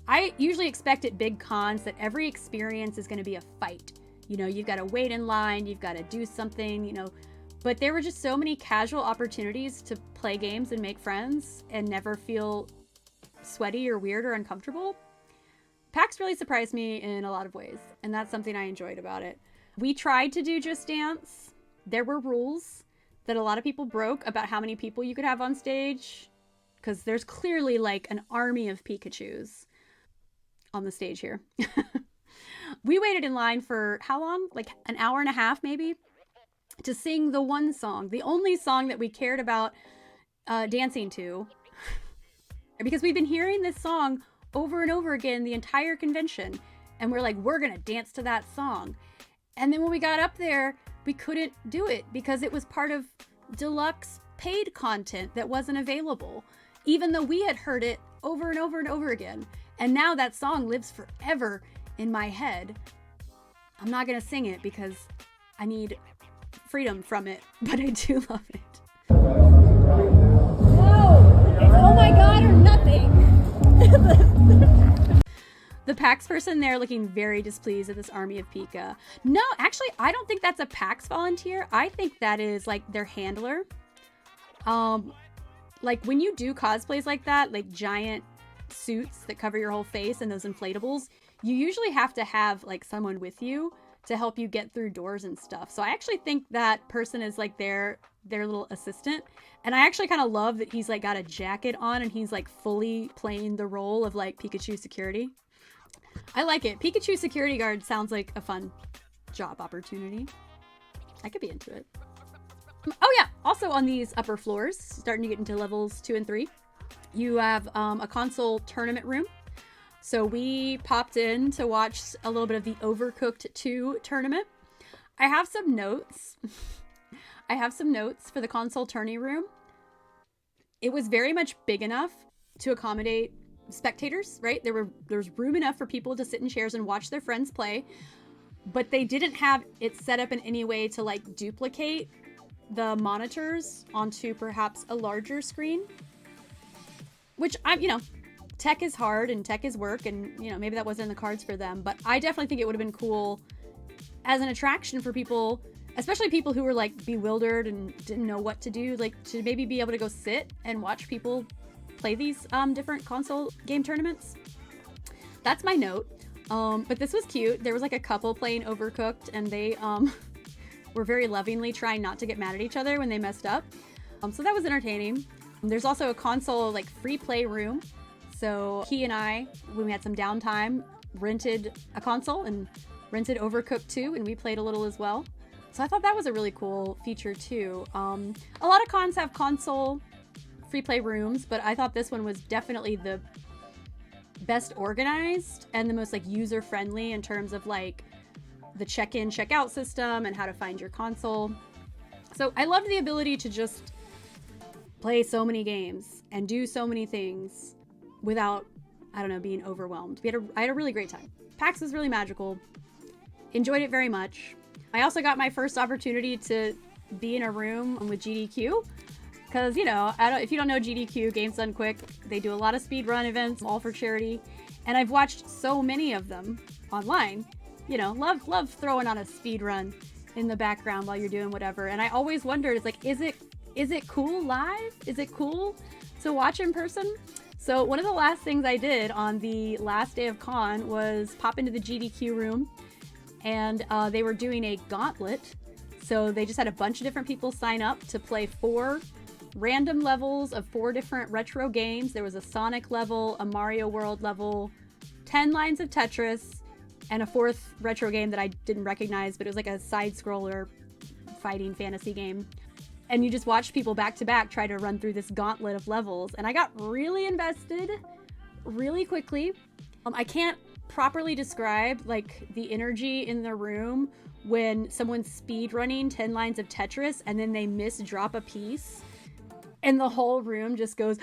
I usually expect at big cons that every experience is going to be a fight. You know, you've got to wait in line, you've got to do something, you know, but there were just so many casual opportunities to play games and make friends and never feel sweaty or weird or uncomfortable. PAX really surprised me in a lot of ways, and that's something I enjoyed about it. We tried to do Just Dance. There were rules that a lot of people broke about how many people you could have on stage, because there's clearly like an army of Pikachus on the stage here. We waited in line for how long? Like an hour and a half maybe, to sing the one song, the only song that we cared about dancing to. Because we've been hearing this song over and over again the entire convention, and we're like, we're gonna dance to that song. And then when we got up there, we couldn't do it because it was part of deluxe paid content that wasn't available, even though we had heard it over and over and over again. And now that song lives forever in my head. I'm not gonna sing it because I need freedom from it, but I do love it. No, it's oh my god or nothing. The PAX person there looking very displeased at this army of Pika. No, actually, I don't think that's a PAX volunteer. I think that is like their handler. Like when you do cosplays like that, like giant suits that cover your whole face and those inflatables, you usually have to have like someone with you to help you get through doors and stuff. So I actually think that person is like their little assistant. And I actually kind of love that he's like got a jacket on and he's like fully playing the role of like Pikachu security. I like it. Pikachu security guard sounds like a fun job opportunity. I could be into it. Oh yeah, also on these upper floors, starting to get into levels 2 and 3, you have a console tournament room. So we popped in to watch a little bit of the Overcooked 2 tournament. I have some notes. I have some notes for the console tourney room. It was very much big enough to accommodate spectators, right? There was room enough for people to sit in chairs and watch their friends play, but they didn't have it set up in any way to like duplicate the monitors onto perhaps a larger screen, which tech is hard and tech is work, and maybe that wasn't in the cards for them, but I definitely think it would have been cool as an attraction for people, especially people who were like bewildered and didn't know what to do, like to maybe be able to go sit and watch people play these different console game tournaments. That's my note. But this was cute. There was like a couple playing Overcooked, and they were very lovingly trying not to get mad at each other when they messed up. So that was entertaining. There's also a console like free play room. So he and I, when we had some downtime, rented a console and rented Overcooked 2, and we played a little as well. So I thought that was a really cool feature too. A lot of cons have console free play rooms, but I thought this one was definitely the best organized and the most like user friendly in terms of like the check-in check-out system and how to find your console. So I loved the ability to just play so many games and do so many things without, I don't know, being overwhelmed. I had a really great time. PAX was really magical. Enjoyed it very much. I also got my first opportunity to be in a room with GDQ. Because, if you don't know GDQ, Games Done Quick, they do a lot of speedrun events, all for charity. And I've watched so many of them online. Love throwing on a speedrun in the background while you're doing whatever. And I always wondered, it's like, is it cool live? Is it cool to watch in person? So one of the last things I did on the last day of con was pop into the GDQ room, and they were doing a gauntlet. So they just had a bunch of different people sign up to play 4 random levels of 4 different retro games. There was a Sonic level, a Mario World level, 10 lines of Tetris, and a 4th retro game that I didn't recognize, but it was like a side-scroller fighting fantasy game. And you just watch people back to back try to run through this gauntlet of levels. And I got really invested really quickly. I can't properly describe like the energy in the room when someone's speed running 10 lines of Tetris and then they misdrop a piece and the whole room just goes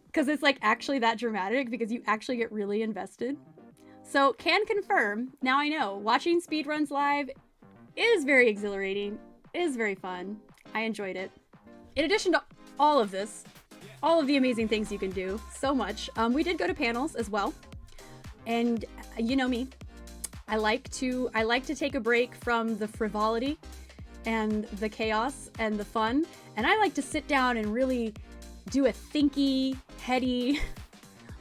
because it's like actually that dramatic, because you actually get really invested. So can confirm, now I know, watching speedruns live is very exhilarating, is very fun. I enjoyed it. In addition to all of this, all of the amazing things you can do, so much, we did go to panels as well. And you know me, I like to take a break from the frivolity and the chaos and the fun, and I like to sit down and really do a thinky, heady,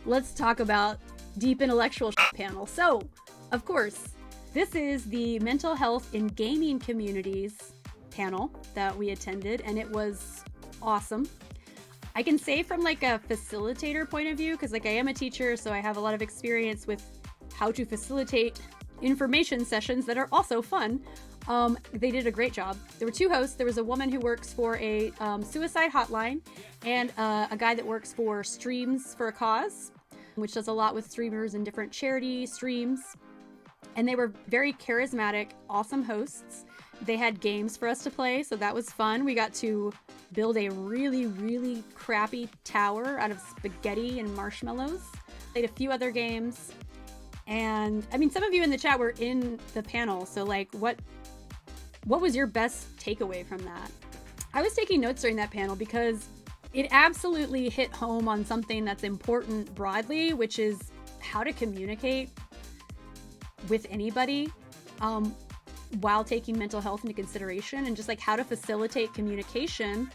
let's talk about deep intellectual panel. So, of course, this is the Mental Health in Gaming Communities panel that we attended, and it was awesome. I can say from like a facilitator point of view, because like I am a teacher, so I have a lot of experience with how to facilitate information sessions that are also fun. They did a great job. There were 2 hosts. There was a woman who works for a suicide hotline, and a guy that works for Streams for a Cause, which does a lot with streamers and different charity streams. And they were very charismatic, awesome hosts. they had games for us to play, so that was fun. We got to build a really, really crappy tower out of spaghetti and marshmallows. Played a few other games. And I mean, some of you in the chat were in the panel, so like what was your best takeaway from that? I was taking notes during that panel because it absolutely hit home on something that's important broadly, which is how to communicate with anybody while taking mental health into consideration, and just like how to facilitate communication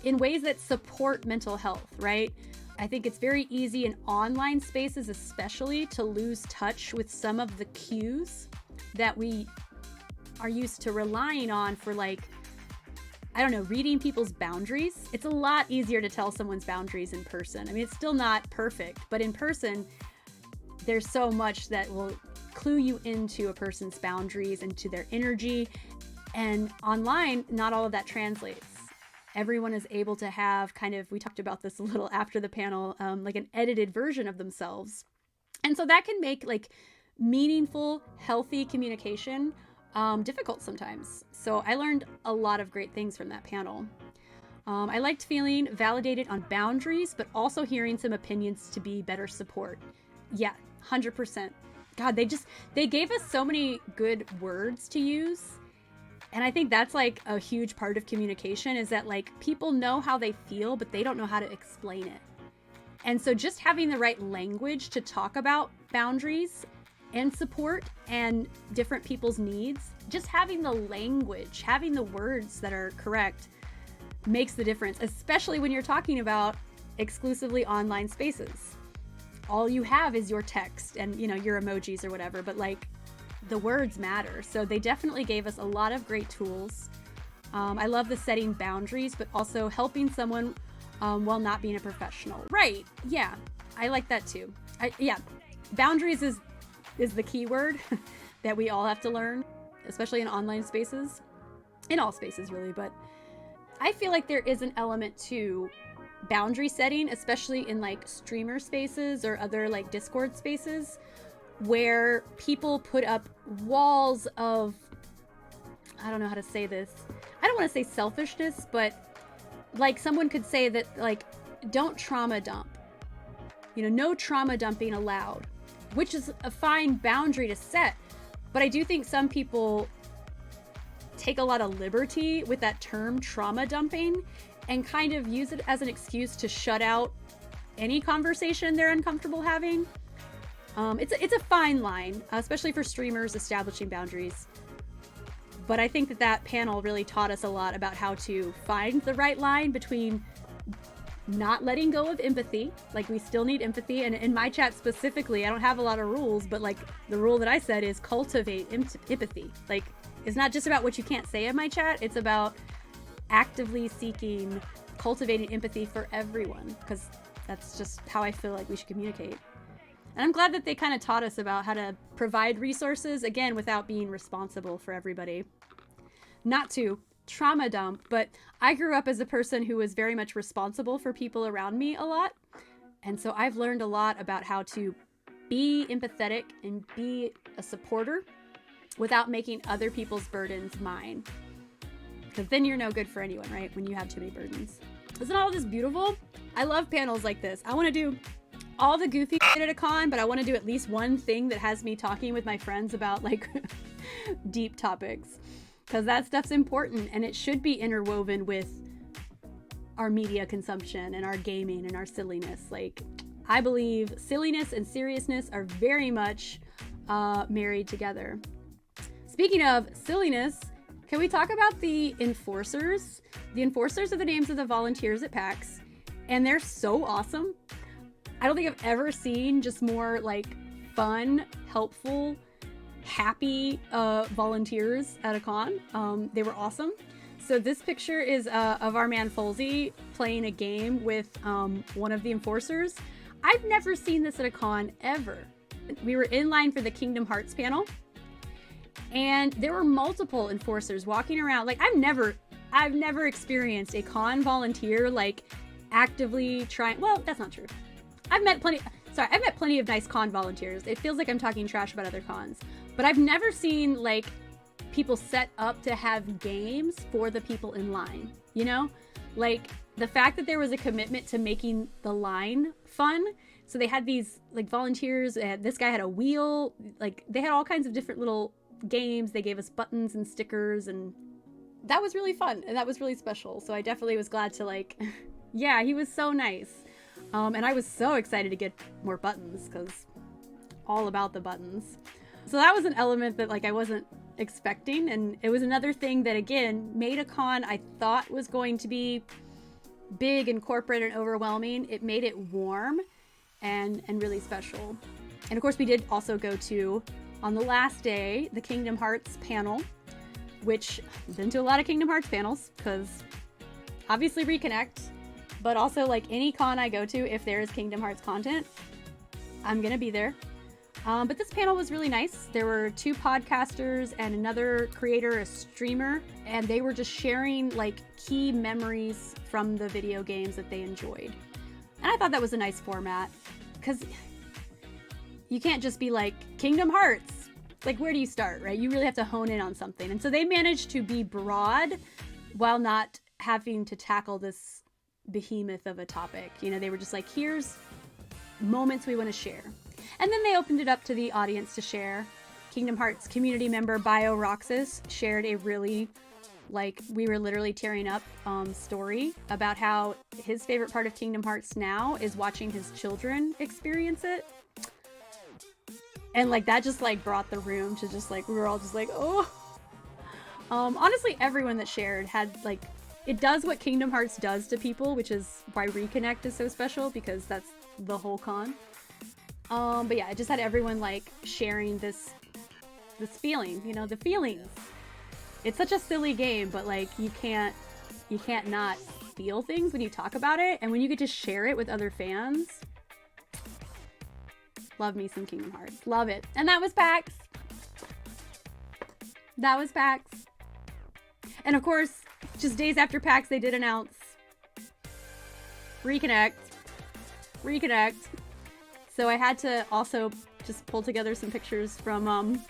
in ways that support mental health, right? I think it's very easy in online spaces, especially, to lose touch with some of the cues that we are used to relying on for, like, I don't know, reading people's boundaries. It's a lot easier to tell someone's boundaries in person. I mean, it's still not perfect, but in person, there's so much that will clue you into a person's boundaries and to their energy. And online, not all of that translates. Everyone is able to have kind of, we talked about this a little after the panel, like an edited version of themselves. And so that can make like meaningful, healthy communication difficult sometimes. So I learned a lot of great things from that panel. I liked feeling validated on boundaries, but also hearing some opinions to be better support. Yeah, 100%. God, they gave us so many good words to use. And I think that's like a huge part of communication, is that like people know how they feel, but they don't know how to explain it. And so just having the right language to talk about boundaries and support and different people's needs, just having the language, having the words that are correct makes the difference, especially when you're talking about exclusively online spaces. All you have is your text and, you know, your emojis or whatever, but like the words matter. So they definitely gave us a lot of great tools. I love the setting boundaries, but also helping someone while not being a professional. Right. Yeah. I like that too. Yeah. Boundaries is the key word that we all have to learn, especially in online spaces, in all spaces really. But I feel like there is an element to boundary setting, especially in like streamer spaces or other like Discord spaces, where people put up walls of, I don't know how to say this. I don't want to say selfishness, but like someone could say that like, don't trauma dump. You know, no trauma dumping allowed, which is a fine boundary to set. But I do think some people take a lot of liberty with that term trauma dumping and kind of use it as an excuse to shut out any conversation they're uncomfortable having. It's a fine line, especially for streamers establishing boundaries. But I think that panel really taught us a lot about how to find the right line between not letting go of empathy. Like, we still need empathy. And in my chat specifically, I don't have a lot of rules, but like the rule that I said is cultivate empathy. Like, it's not just about what you can't say in my chat. It's about actively seeking, cultivating empathy for everyone, because that's just how I feel like we should communicate. And I'm glad that they kind of taught us about how to provide resources, again, without being responsible for everybody. Not to trauma dump, but I grew up as a person who was very much responsible for people around me a lot. And so I've learned a lot about how to be empathetic and be a supporter without making other people's burdens mine. Because then you're no good for anyone, right? When you have too many burdens. Isn't all this beautiful? I love panels like this. I want to do all the goofy shit at a con, but I want to do at least one thing that has me talking with my friends about like deep topics, because that stuff's important and it should be interwoven with our media consumption and our gaming and our silliness. Like, I believe silliness and seriousness are very much married together. Speaking of silliness, can we talk about the enforcers? The enforcers are the names of the volunteers at PAX, and they're so awesome. I don't think I've ever seen just more like fun, helpful, happy volunteers at a con. They were awesome. So this picture is of our man Folsey playing a game with one of the enforcers. I've never seen this at a con ever. We were in line for the Kingdom Hearts panel, and there were multiple enforcers walking around. Like, I've never experienced a con volunteer like actively trying. Well, that's not true. I've met plenty of nice con volunteers. It feels like I'm talking trash about other cons, but I've never seen like people set up to have games for the people in line, you know? Like, the fact that there was a commitment to making the line fun. So they had these, like, volunteers, this guy had a wheel, like, they had all kinds of different little games. They gave us buttons and stickers, and that was really fun, and that was really special. So I definitely was glad to, like, yeah, he was so nice. And I was so excited to get more buttons, because all about the buttons. So that was an element that, like, I wasn't expecting, and it was another thing that, again, made a con I thought was going to be big and corporate and overwhelming. It made it warm and really special. And of course, we did also go to, on the last day, the Kingdom Hearts panel, which I've been to a lot of Kingdom Hearts panels, because obviously Reconnect, but also, like, any con I go to, if there is Kingdom Hearts content, I'm gonna be there. But this panel was really nice. There were 2 podcasters and another creator, a streamer, and they were just sharing, like, key memories from the video games that they enjoyed. And I thought that was a nice format, because you can't just be like, Kingdom Hearts. Like, where do you start, right? You really have to hone in on something. And so they managed to be broad while not having to tackle this behemoth of a topic. You know, they were just like, here's moments we want to share. And then they opened it up to the audience to share. Kingdom Hearts community member Bio Roxas shared a really, like, we were literally tearing up story about how his favorite part of Kingdom Hearts now is watching his children experience it. And, like, that just, like, brought the room to just, like, we were all just like, oh. Honestly, everyone that shared had, like, it does what Kingdom Hearts does to people, which is why Reconnect is so special, because that's the whole con. But yeah, I just had everyone, like, sharing this feeling, you know, the feelings. It's such a silly game, but, like, you can't not feel things when you talk about it, and when you get to share it with other fans. Love me some Kingdom Hearts. Love it. And that was PAX. That was PAX. And of course, just days after PAX, they did announce Reconnect. Reconnect. So I had to also just pull together some pictures from,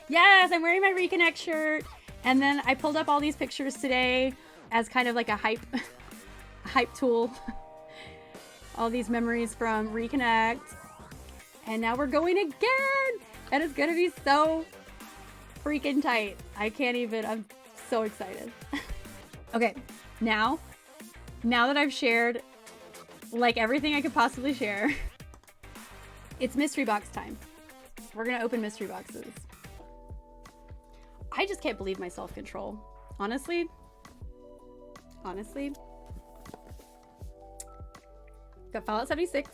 yes, I'm wearing my Reconnect shirt. And then I pulled up all these pictures today as kind of like a hype tool. All these memories from Reconnect. And now we're going again! And it's gonna be so freaking tight. I can't even, I'm so excited. Okay, now that I've shared, like, everything I could possibly share, it's mystery box time. We're gonna open mystery boxes. I just can't believe my self-control. Honestly. Got Fallout 76.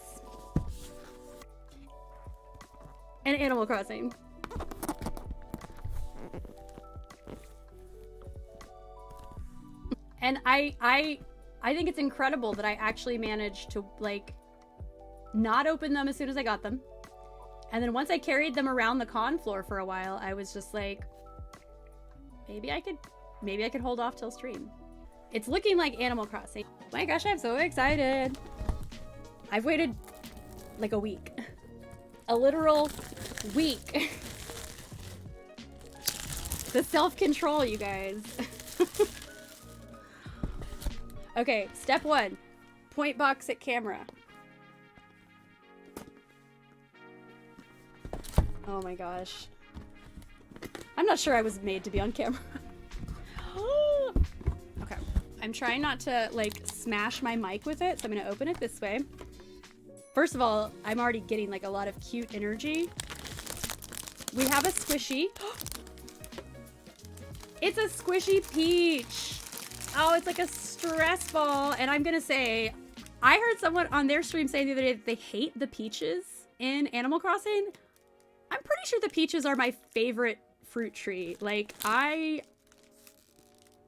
And Animal Crossing. And I think it's incredible that I actually managed to, like, not open them as soon as I got them. And then once I carried them around the con floor for a while, I was just like, maybe I could hold off till stream. It's looking like Animal Crossing. My gosh, I'm so excited. I've waited like a week. A literal week. The self-control, you guys. Okay, step 1. Point box at camera. Oh my gosh. I'm not sure I was made to be on camera. Okay. I'm trying not to, like, smash my mic with it, so I'm gonna open it this way. First of all, I'm already getting, like, a lot of cute energy. We have a squishy. It's a squishy peach. Oh, it's like a stress ball. And I'm gonna say, I heard someone on their stream say the other day that they hate the peaches in Animal Crossing. I'm pretty sure the peaches are my favorite fruit tree. Like,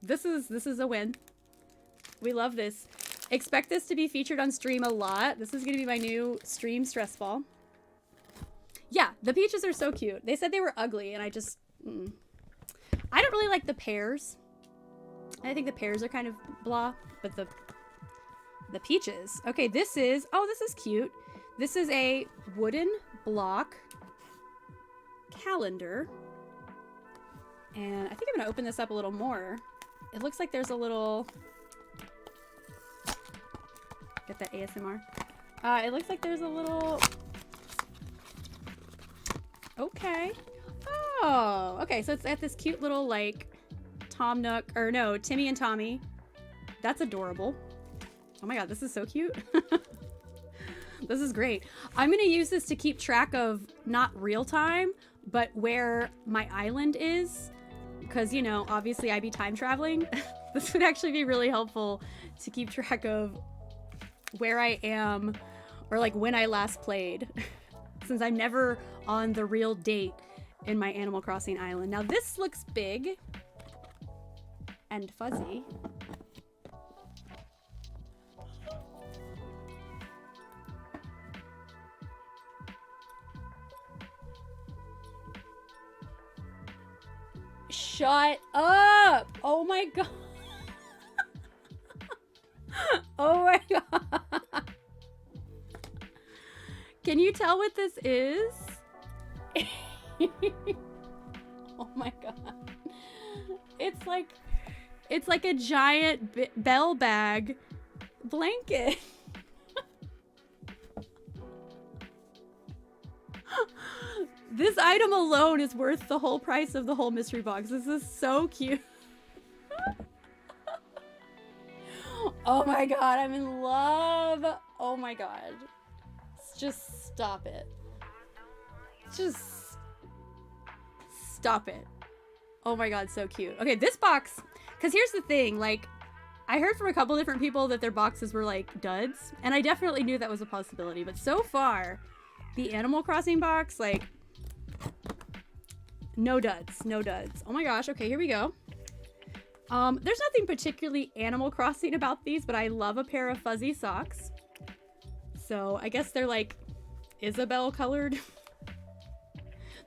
this is a win. We love this. Expect this to be featured on stream a lot. This is gonna be my new stream stress ball. Yeah, the peaches are so cute. They said they were ugly, and I just, I don't really like the pears. I think the pears are kind of blah, but the peaches. Okay, this is cute. This is a wooden block calendar. And I think I'm gonna open this up a little more. It looks like there's a little... Get that ASMR. It looks like there's a little... Okay. Oh, okay, so it's at this cute little, like, Tom Nook, or no, Timmy and Tommy. That's adorable. Oh my god, this is so cute. This is great. I'm gonna use this to keep track of, not real time, but where my island is. Because, you know, obviously I'd be time traveling. This would actually be really helpful to keep track of where I am, or like when I last played. Since I'm never on the real date in my Animal Crossing island. Now this looks big and fuzzy. Shut up! Oh my god. Oh my god. Can you tell what this is? Oh my god. It's like a giant bell bag blanket. This item alone is worth the whole price of the whole mystery box. This is so cute. Oh my god, I'm in love. Oh my god. Just stop it. Just stop it. Oh my god, so cute. Okay, this box, because here's the thing, like, I heard from a couple different people that their boxes were like duds, and I definitely knew that was a possibility, but so far, the Animal Crossing box, like, no duds, no duds. Oh my gosh, okay, here we go. There's nothing particularly Animal Crossing about these, but I love a pair of fuzzy socks. So I guess they're like Isabelle colored.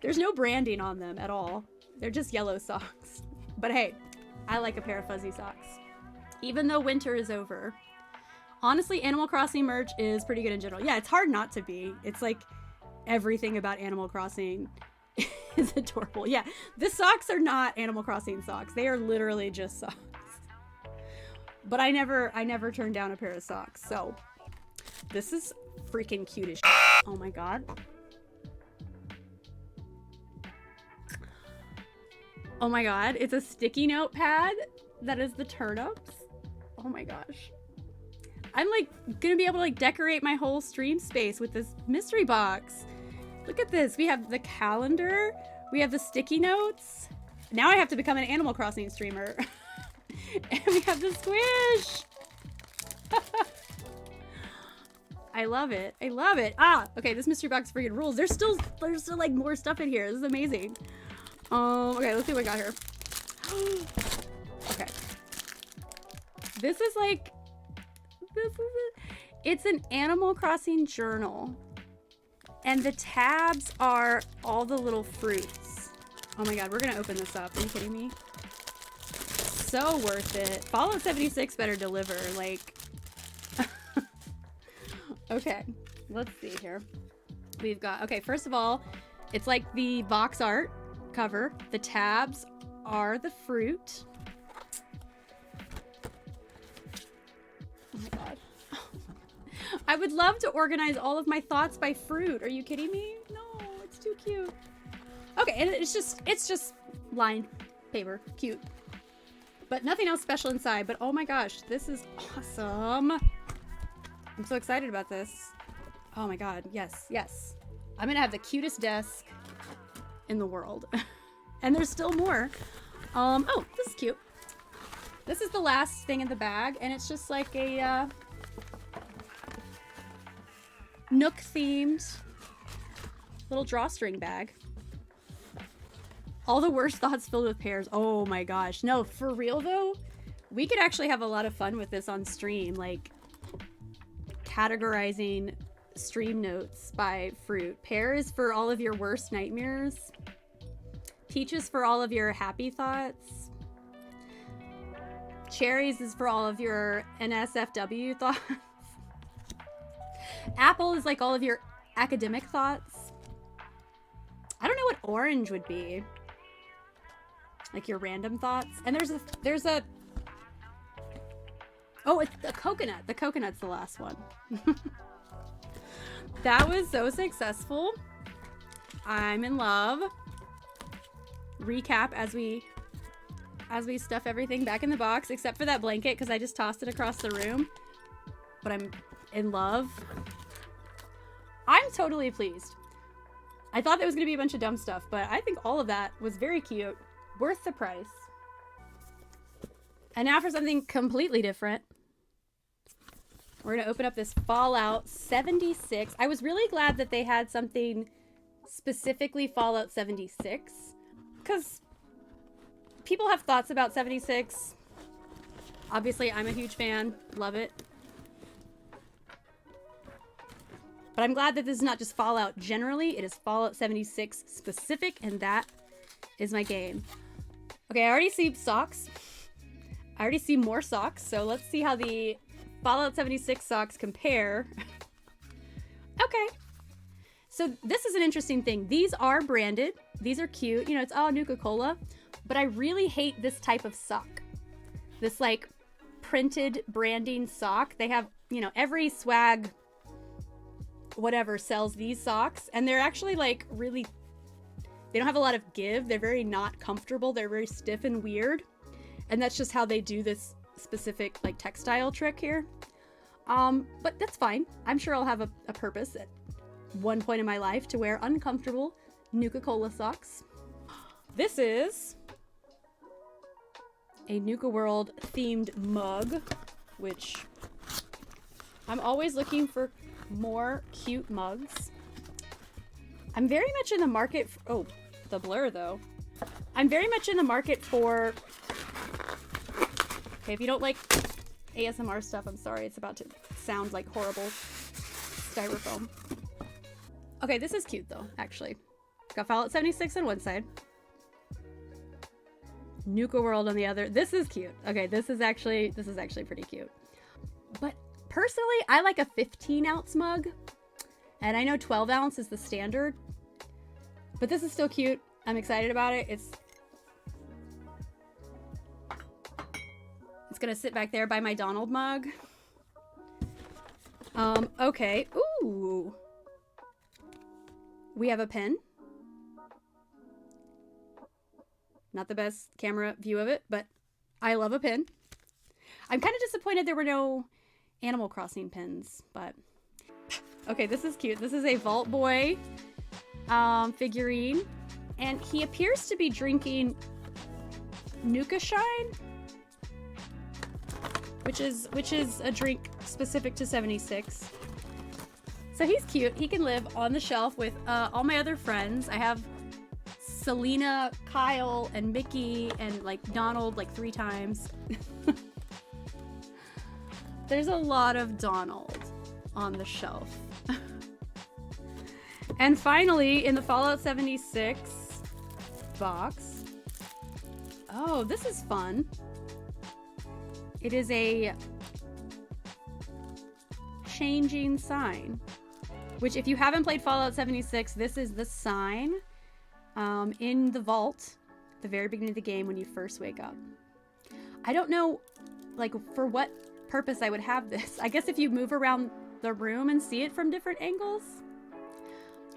There's no branding on them at all. They're just yellow socks. But hey, I like a pair of fuzzy socks. Even though winter is over. Honestly, Animal Crossing merch is pretty good in general. Yeah, it's hard not to be. It's like everything about Animal Crossing is adorable. Yeah, the socks are not Animal Crossing socks. They are literally just socks. But I never turned down a pair of socks. So this is freaking cute as shit. Oh my god. Oh my god, it's a sticky note pad that is the turnips. Oh my gosh. I'm like gonna be able to like decorate my whole stream space with this mystery box. Look at this. We have the calendar. We have the sticky notes. Now I have to become an Animal Crossing streamer. And we have the squish. I love it. I love it. Ah, okay, this mystery box freaking rules. There's still like more stuff in here. This is amazing. Okay, let's see what I got here. Okay. This is like, it's an Animal Crossing journal. And the tabs are all the little fruits. Oh my god, we're gonna open this up. Are you kidding me? So worth it. Fallout 76 better deliver, like. Okay, let's see here. We've got, okay, first of all, it's like the box art cover. The tabs are the fruit. Oh my god. I would love to organize all of my thoughts by fruit. Are you kidding me? No, it's too cute. Okay, and it's just lined paper. Cute. But nothing else special inside. But oh my gosh, this is awesome. I'm so excited about this. Oh my god, yes, yes. I'm gonna have the cutest desk in the world. And there's still more. Oh, this is cute. This is the last thing in the bag, and it's just like a Nook themed little drawstring bag. All the worst thoughts filled with pears. Oh my gosh. No, for real though, we could actually have a lot of fun with this on stream, like categorizing stream notes by fruit. Pear is for all of your worst nightmares. Peach is for all of your happy thoughts. Cherries is for all of your NSFW thoughts. Apple is like all of your academic thoughts. I don't know what orange would be. like your random thoughts. And there's a oh, it's the coconut. The coconut's the last one. That was so successful. I'm in love. Recap as we stuff everything back in the box, except for that blanket because I just tossed it across the room. But I'm in love. I'm totally pleased. I thought there was going to be a bunch of dumb stuff, but I think all of that was very cute. Worth the price. And now for something completely different. We're going to open up this Fallout 76. I was really glad that they had something specifically Fallout 76. Because people have thoughts about 76. Obviously, I'm a huge fan. Love it. But I'm glad that this is not just Fallout generally. It is Fallout 76 specific, and that is my game. Okay, I already see socks. I already see more socks, so let's see how the Fallout 76 socks compare. Okay. So this is an interesting thing. These are branded. These are cute. You know, it's all Nuka-Cola. But I really hate this type of sock. This, like, printed branding sock. They have, you know, every swag whatever sells these socks. And they're actually, like, really... They don't have a lot of give. They're very not comfortable. They're very stiff and weird. And that's just how they do this specific, like, textile trick here. But that's fine. I'm sure I'll have a purpose at one point in my life to wear uncomfortable Nuka-Cola socks. This is a Nuka World themed mug, which I'm always looking for more cute mugs. I'm very much in the market for, oh, the blur though. I'm very much in the market for, okay, if you don't like ASMR stuff, I'm sorry, it's about to sound like horrible styrofoam. Okay, this is cute though, actually. Got Fallout 76 on one side. Nuka World on the other. This is cute. Okay, this is actually pretty cute. But personally, I like a 15-ounce mug. And I know 12 ounce is the standard. But this is still cute. I'm excited about it. It's gonna sit back there by my Donald mug. Okay. Ooh. We have a pen. Not the best camera view of it, but I love a pen. I'm kind of disappointed there were no Animal Crossing pins, but... Okay, this is cute. This is a Vault Boy figurine, and he appears to be drinking Nuka Shine, which is a drink specific to 76. So he's cute. He can live on the shelf with all my other friends. I have Selena, Kyle, and Mickey, and like Donald like 3 times. There's a lot of Donald on the shelf. And finally, in the Fallout 76 box, oh, this is fun. It is a changing sign, which if you haven't played Fallout 76, this is the sign in the vault at the very beginning of the game when you first wake up. I don't know, like, for what purpose I would have this. I guess if you move around the room and see it from different angles.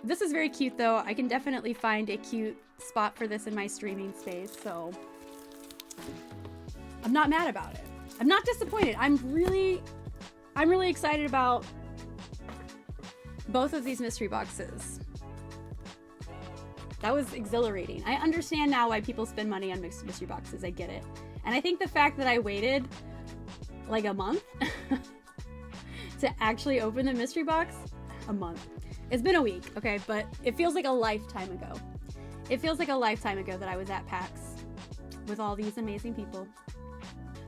This is very cute though. I can definitely find a cute spot for this in my streaming space, so I'm not mad about it. I'm not disappointed. I'm really excited about both of these mystery boxes. That was exhilarating. I understand now why people spend money on mystery boxes. I get it. And I think the fact that I waited like a month to actually open the mystery box, a month. It's been a week, okay, but it feels like a lifetime ago. It feels like a lifetime ago that I was at PAX with all these amazing people.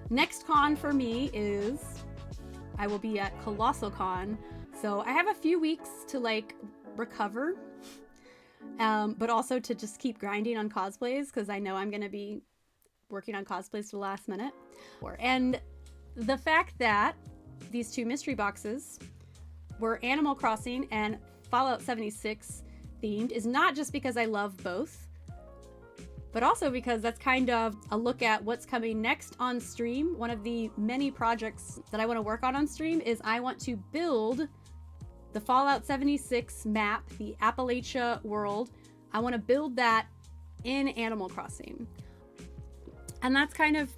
Next con for me is I will be at Colossal Con. So I have a few weeks to like recover, but also to just keep grinding on cosplays because I know I'm going to be working on cosplays to the last minute. And the fact that these 2 mystery boxes were Animal Crossing and Fallout 76 themed is not just because I love both. but also because that's kind of a look at what's coming next on stream. One of the many projects that I want to work on stream is I want to build the Fallout 76 map, the Appalachia world. I want to build that in Animal Crossing. And that's kind of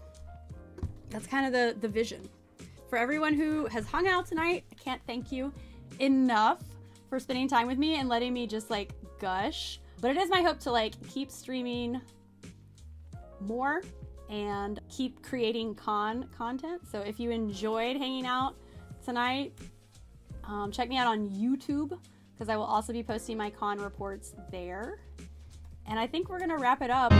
the vision. For everyone who has hung out tonight, I can't thank you enough for spending time with me and letting me just like gush. But it is my hope to like keep streaming more and keep creating content. So if you enjoyed hanging out tonight, check me out on YouTube, because I will also be posting my con reports there. And I think we're gonna wrap it up.